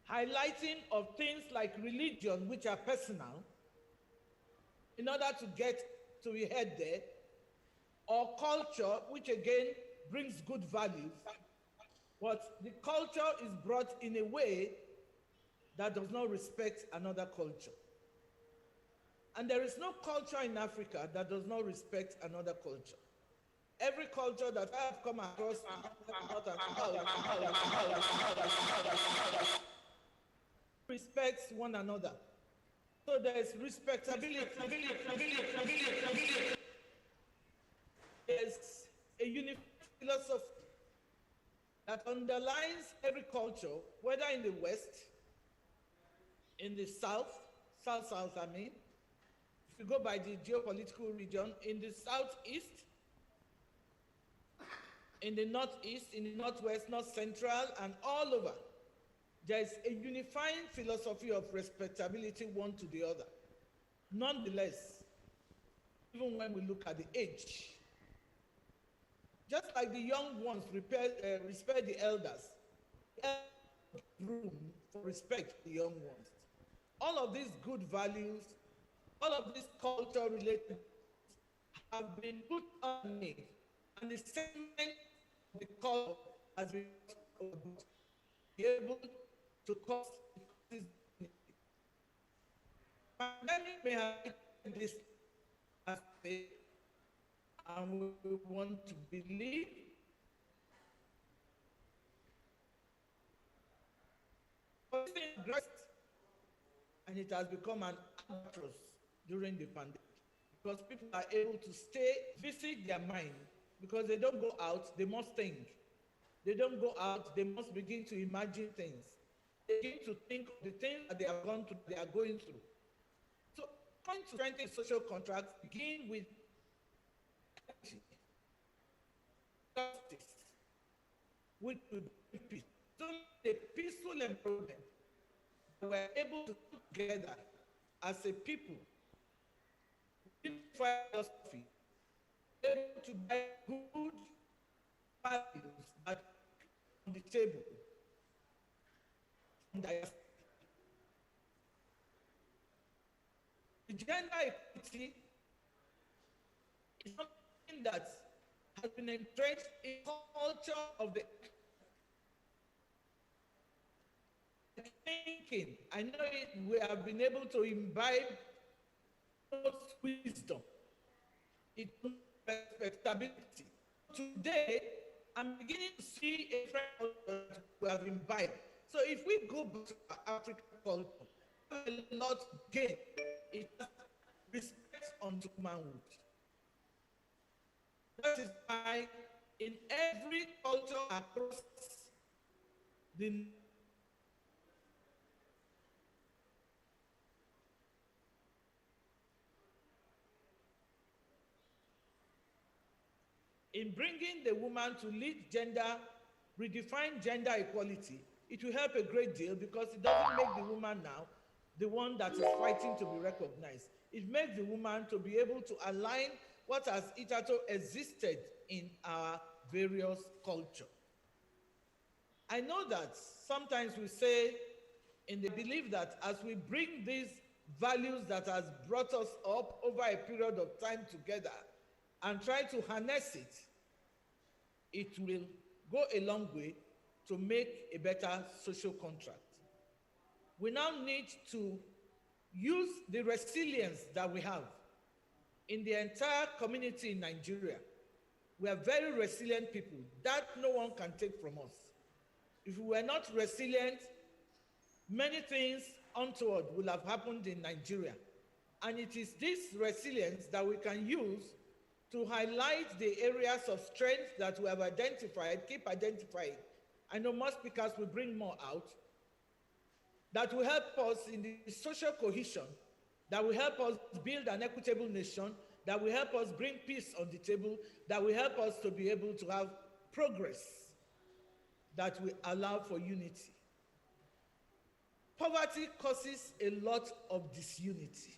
highlighting of things like religion, which are personal, in order to get to a head there, or culture, which again brings good values, but the culture is brought in a way that does not respect another culture. And there is no culture in Africa that does not respect another culture. Every culture that I have come across respects one another. So there is respectability. There's a unified philosophy that underlines every culture, whether in the West, in the South, I mean, if you go by the geopolitical region, in the Southeast, in the Northeast, in the Northwest, North Central, and all over, there's a unifying philosophy of respectability one to the other. Nonetheless, even when we look at the age, just like the young ones respect the elders, room for respect for the young ones. All of these good values, all of these culture-related have been put on me, and the sentiment of the culture has been able to cause this. Pandemic may have taken this aspect, and we want to believe and it has become an albatross during the pandemic, because people are able to visit their mind, because they don't go out, they must think. They don't go out, they must begin to imagine things. They begin to think of the things that they are going through. So trying to strengthen social contracts begin with justice, which would be peace. So a peaceful environment, we're able to come together as a people, unified philosophy, able to get good values that on the table, diversity. The gender equality is something that has been entrenched in culture of the thinking. I know we have been able to imbibe wisdom, respectability. Today, I'm beginning to see a trend that we have imbibed. So if we go back to our African culture, a lot gain. It has respect unto manhood. That is why in every culture across the in bringing the woman to lead redefine gender equality, it will help a great deal because it doesn't make the woman now the one that is fighting to be recognized. It makes the woman to be able to align what has hitherto existed in our various culture. I know that sometimes we say in the belief that as we bring these values that has brought us up over a period of time together and try to harness it, it will go a long way to make a better social contract. We now need to use the resilience that we have in the entire community in Nigeria. We are very resilient people. That no one can take from us. If we were not resilient, many things untoward will have happened in Nigeria. And it is this resilience that we can use to highlight the areas of strength that we have identified, keep identifying. I know more speakers will bring more out, that will help us in the social cohesion, that will help us build an equitable nation, that will help us bring peace on the table, that will help us to be able to have progress that will allow for unity. Poverty causes a lot of disunity.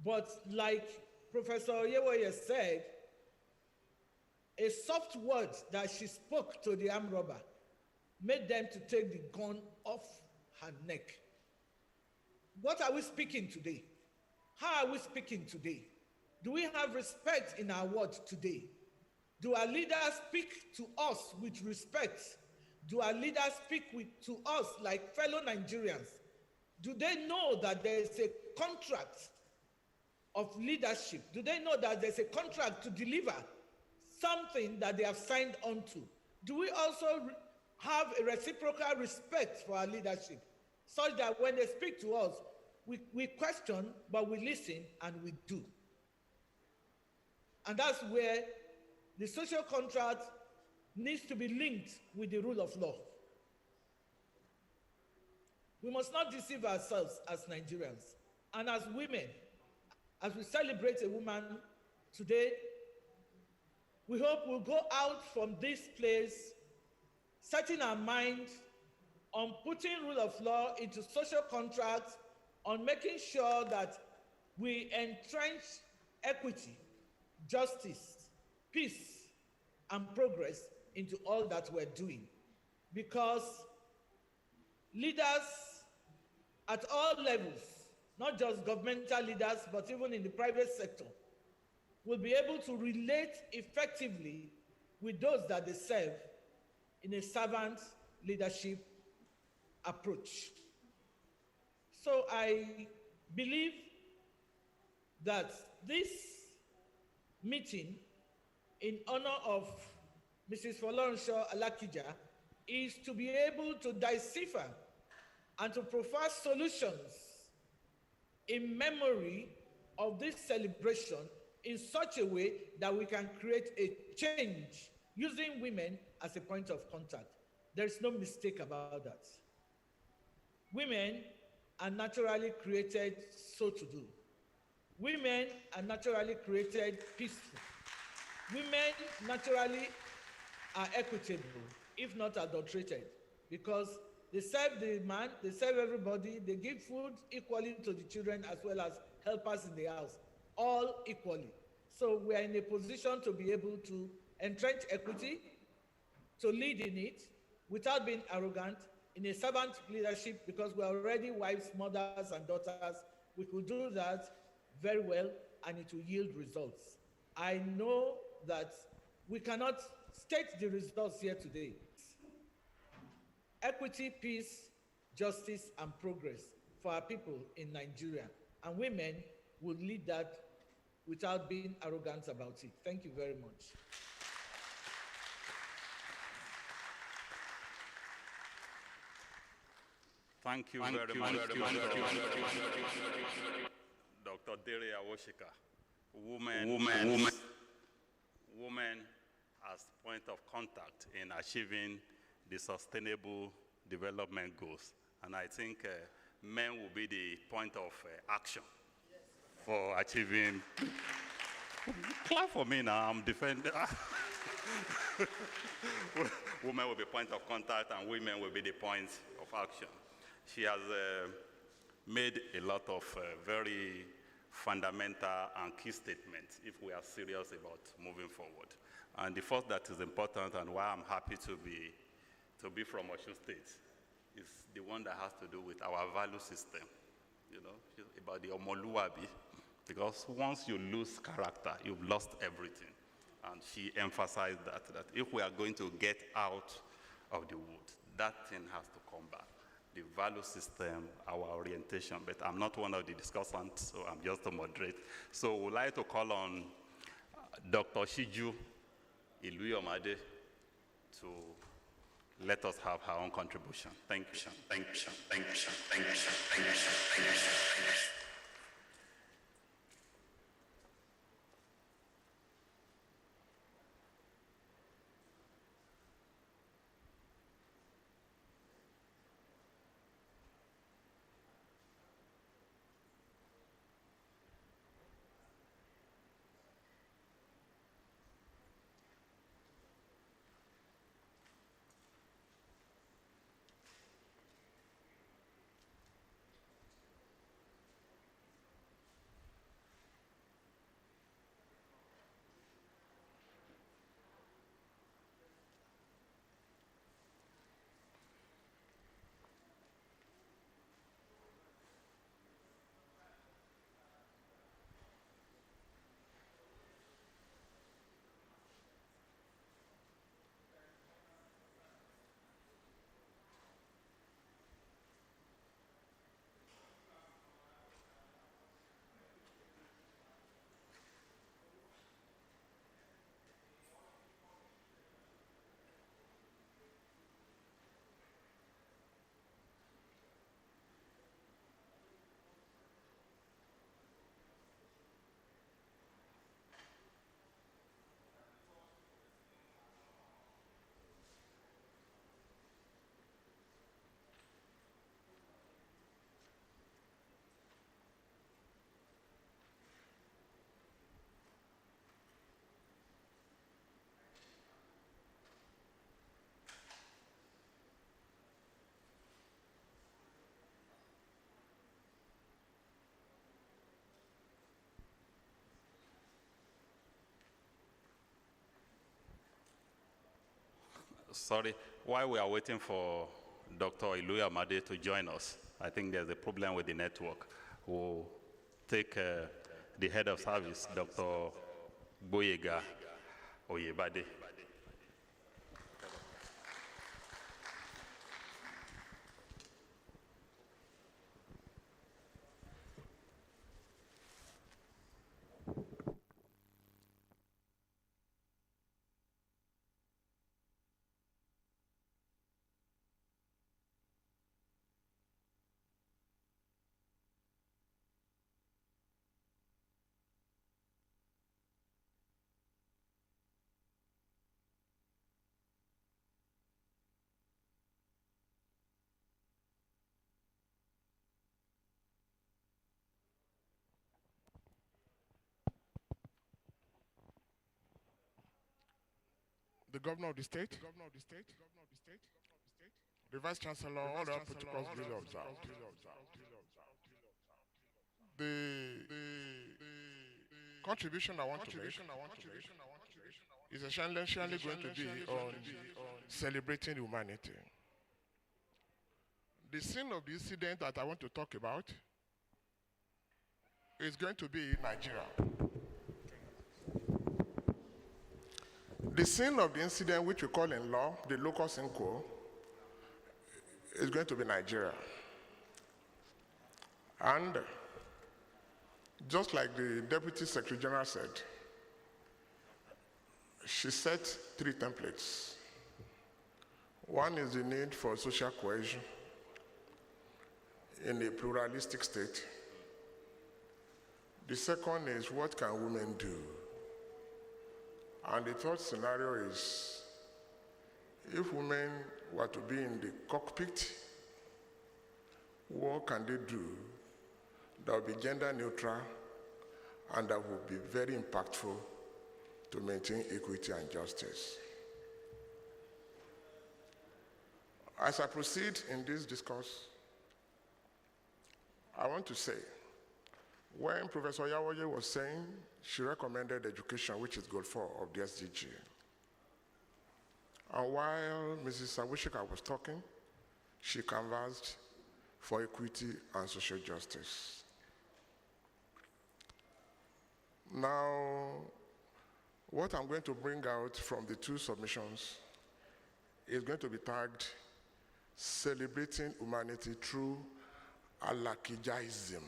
But like Professor Oyewoye said, a soft word that she spoke to the armed robber made them to take the gun off her neck. What are we speaking today? How are we speaking today? Do we have respect in our words today? Do our leaders speak to us with respect? Do our leaders speak to us like fellow Nigerians? Do they know that there is a contract of leadership? Do they know that there's a contract to deliver something that they have signed on to? Do we also have a reciprocal respect for our leadership such that when they speak to us, we question, but we listen and we do? And that's where the social contract needs to be linked with the rule of law. We must not deceive ourselves as Nigerians and as women. As we celebrate a woman today, we hope we'll go out from this place setting our mind on putting rule of law into social contracts, on making sure that we entrench equity, justice, peace, and progress into all that we're doing. Because leaders at all levels, not just governmental leaders, but even in the private sector, will be able to relate effectively with those that they serve in a servant leadership approach. So I believe that this meeting in honor of Mrs. Folorunso Alakija is to be able to decipher and to provide solutions in memory of this celebration in such a way that we can create a change using women as a point of contact. There is no mistake about that. Women are naturally created so to do. Women are naturally created peaceful. Women naturally are equitable, if not adulterated, because they serve the man, they serve everybody, they give food equally to the children as well as helpers in the house, all equally. So we are in a position to be able to entrench equity, to lead in it, without being arrogant, in a servant leadership, because we are already wives, mothers, and daughters. We could do that very well, and it will yield results. I know that we cannot state the results here today. Equity, peace, justice, and progress for our people in Nigeria. And women will lead that without being arrogant about it. Thank you very much. Thank you very much, Dr. Dere Awoshika. Women as point of contact in achieving the sustainable development goals. And I think men will be the point of action for achieving. Clap for me now, I'm defending. Women will be point of contact and women will be the point of action. She has made a lot of very fundamental and key statements if we are serious about moving forward. And the first that is important and why I'm happy to be from OSUN State is the one that has to do with our value system, you know, about the Omoluabi. Because once you lose character, you've lost everything. And she emphasized that if we are going to get out of the wood, that thing has to come back. The value system, our orientation, but I'm not one of the discussants, so I'm just a moderate. So we'd like to call on Dr. Shiju Iluyomade to let us have her own contribution. Thank you. Thank you. Thank you. Thank you. Thank you. Thank you. Sorry, while we are waiting for Dr. Iluyomade to join us, I think there's a problem with the network. We'll take the head of service, Dr. Boyega Oyebade. The governor of the state, the vice chancellor, all the protocols duly observed. The contribution I want to make is essentially going to be on celebrating humanity. The scene of the incident that I want to talk about is going to be in Nigeria. The scene of the incident, which we call in law the locus in quo, is going to be Nigeria. And just like the Deputy Secretary General said, she set 3 templates. One is the need for social cohesion in a pluralistic state. The second is, what can women do? And the third scenario is, if women were to be in the cockpit, what can they do that will be gender neutral and that will be very impactful to maintain equity and justice? As I proceed in this discourse, I want to say, when Professor Yawoye was saying she recommended education, which is goal 4 of the SDG, and while Mrs. Sawishika was talking, she canvassed for equity and social justice. Now, what I'm going to bring out from the 2 submissions is going to be tagged Celebrating Humanity Through Alakijaism.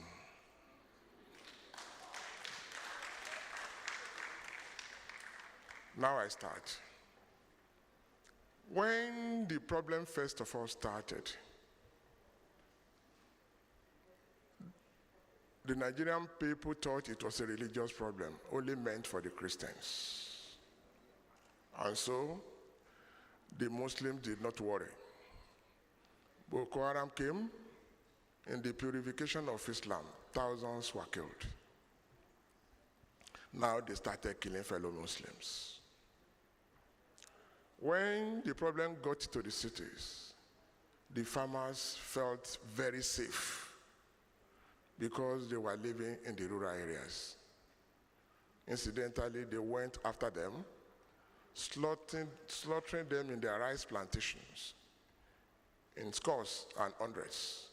Now I start. When the problem first of all started, the Nigerian people thought it was a religious problem, only meant for the Christians. And so, the Muslims did not worry. Boko Haram came. In the purification of Islam, thousands were killed. Now they started killing fellow Muslims. When the problem got to the cities, the farmers felt very safe because they were living in the rural areas. Incidentally, they went after them, slaughtering them in their rice plantations in scores and hundreds.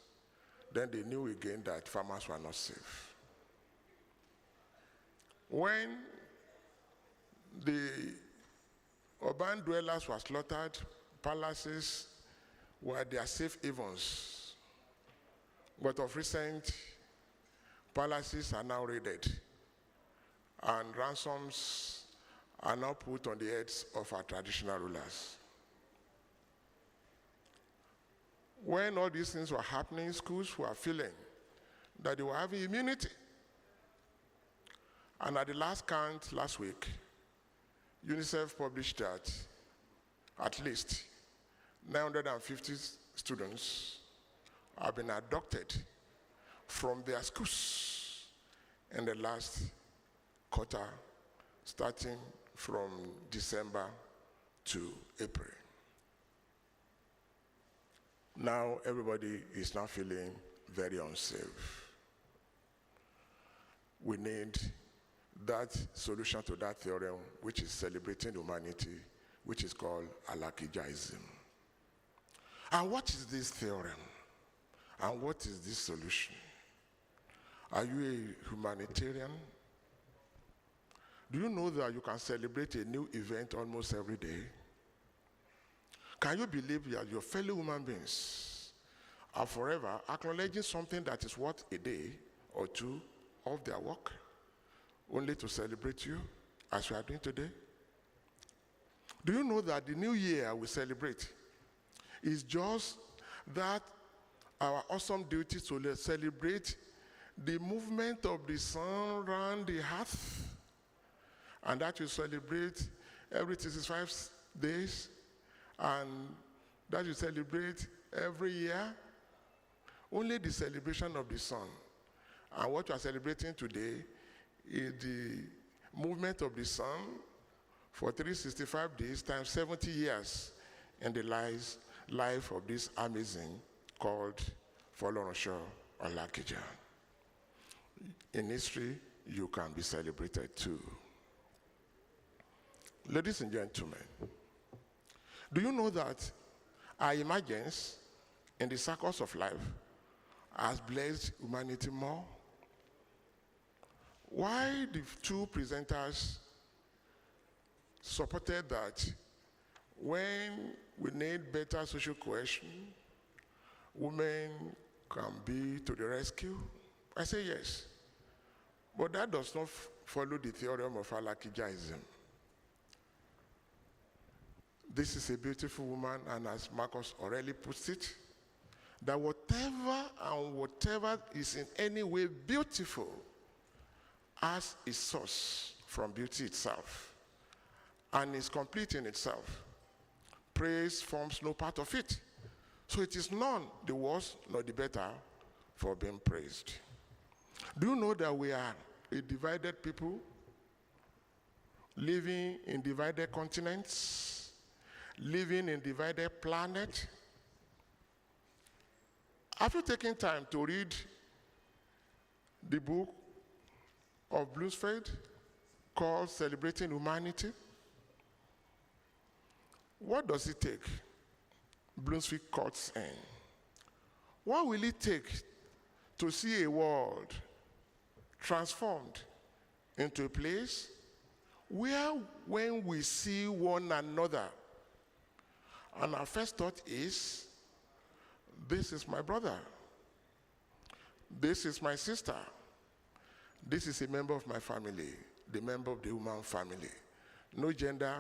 Then they knew again that farmers were not safe. When the urban dwellers were slaughtered, palaces were their safe havens. But of recent, palaces are now raided, and ransoms are now put on the heads of our traditional rulers. When all these things were happening, schools were feeling that they were having immunity. And at the last count last week, UNICEF published that at least 950 students have been abducted from their schools in the last quarter, starting from December to April. Now everybody is now feeling very unsafe. We need that solution to that theorem, which is celebrating humanity, which is called Alakijaism. And what is this theorem? And what is this solution? Are you a humanitarian? Do you know that you can celebrate a new event almost every day? Can you believe that your fellow human beings are forever acknowledging something that is worth a day or 2 of their work, only to celebrate you as we are doing today? Do you know that the new year we celebrate is just that our awesome duty to celebrate the movement of the sun around the earth, and that we celebrate every 65 days, and that you celebrate every year? Only the celebration of the sun. And what you are celebrating today is the movement of the sun for 365 days times 70 years in the life of this amazing called Folorunso Alakija. In history, you can be celebrated too. Ladies and gentlemen, do you know that our emergence in the circles of life has blessed humanity more? Why the two presenters supported that when we need better social cohesion, women can be to the rescue? I say yes. But that does not follow the theorem of Alakijaism. This is a beautiful woman, and as Marcus Aurelius puts it, that whatever is in any way beautiful has its source from beauty itself and is complete in itself. Praise forms no part of it. So it is none the worse nor the better for being praised. Do you know that we are a divided people living in divided continents, living in divided planet? Have you taken time to read the book of Bloomsfeld called Celebrating Humanity? What does it take? Bloomsfeld cuts in. What will it take to see a world transformed into a place where when we see one another, and our first thought is, this is my brother, this is my sister, this is a member of my family, the member of the human family. No gender,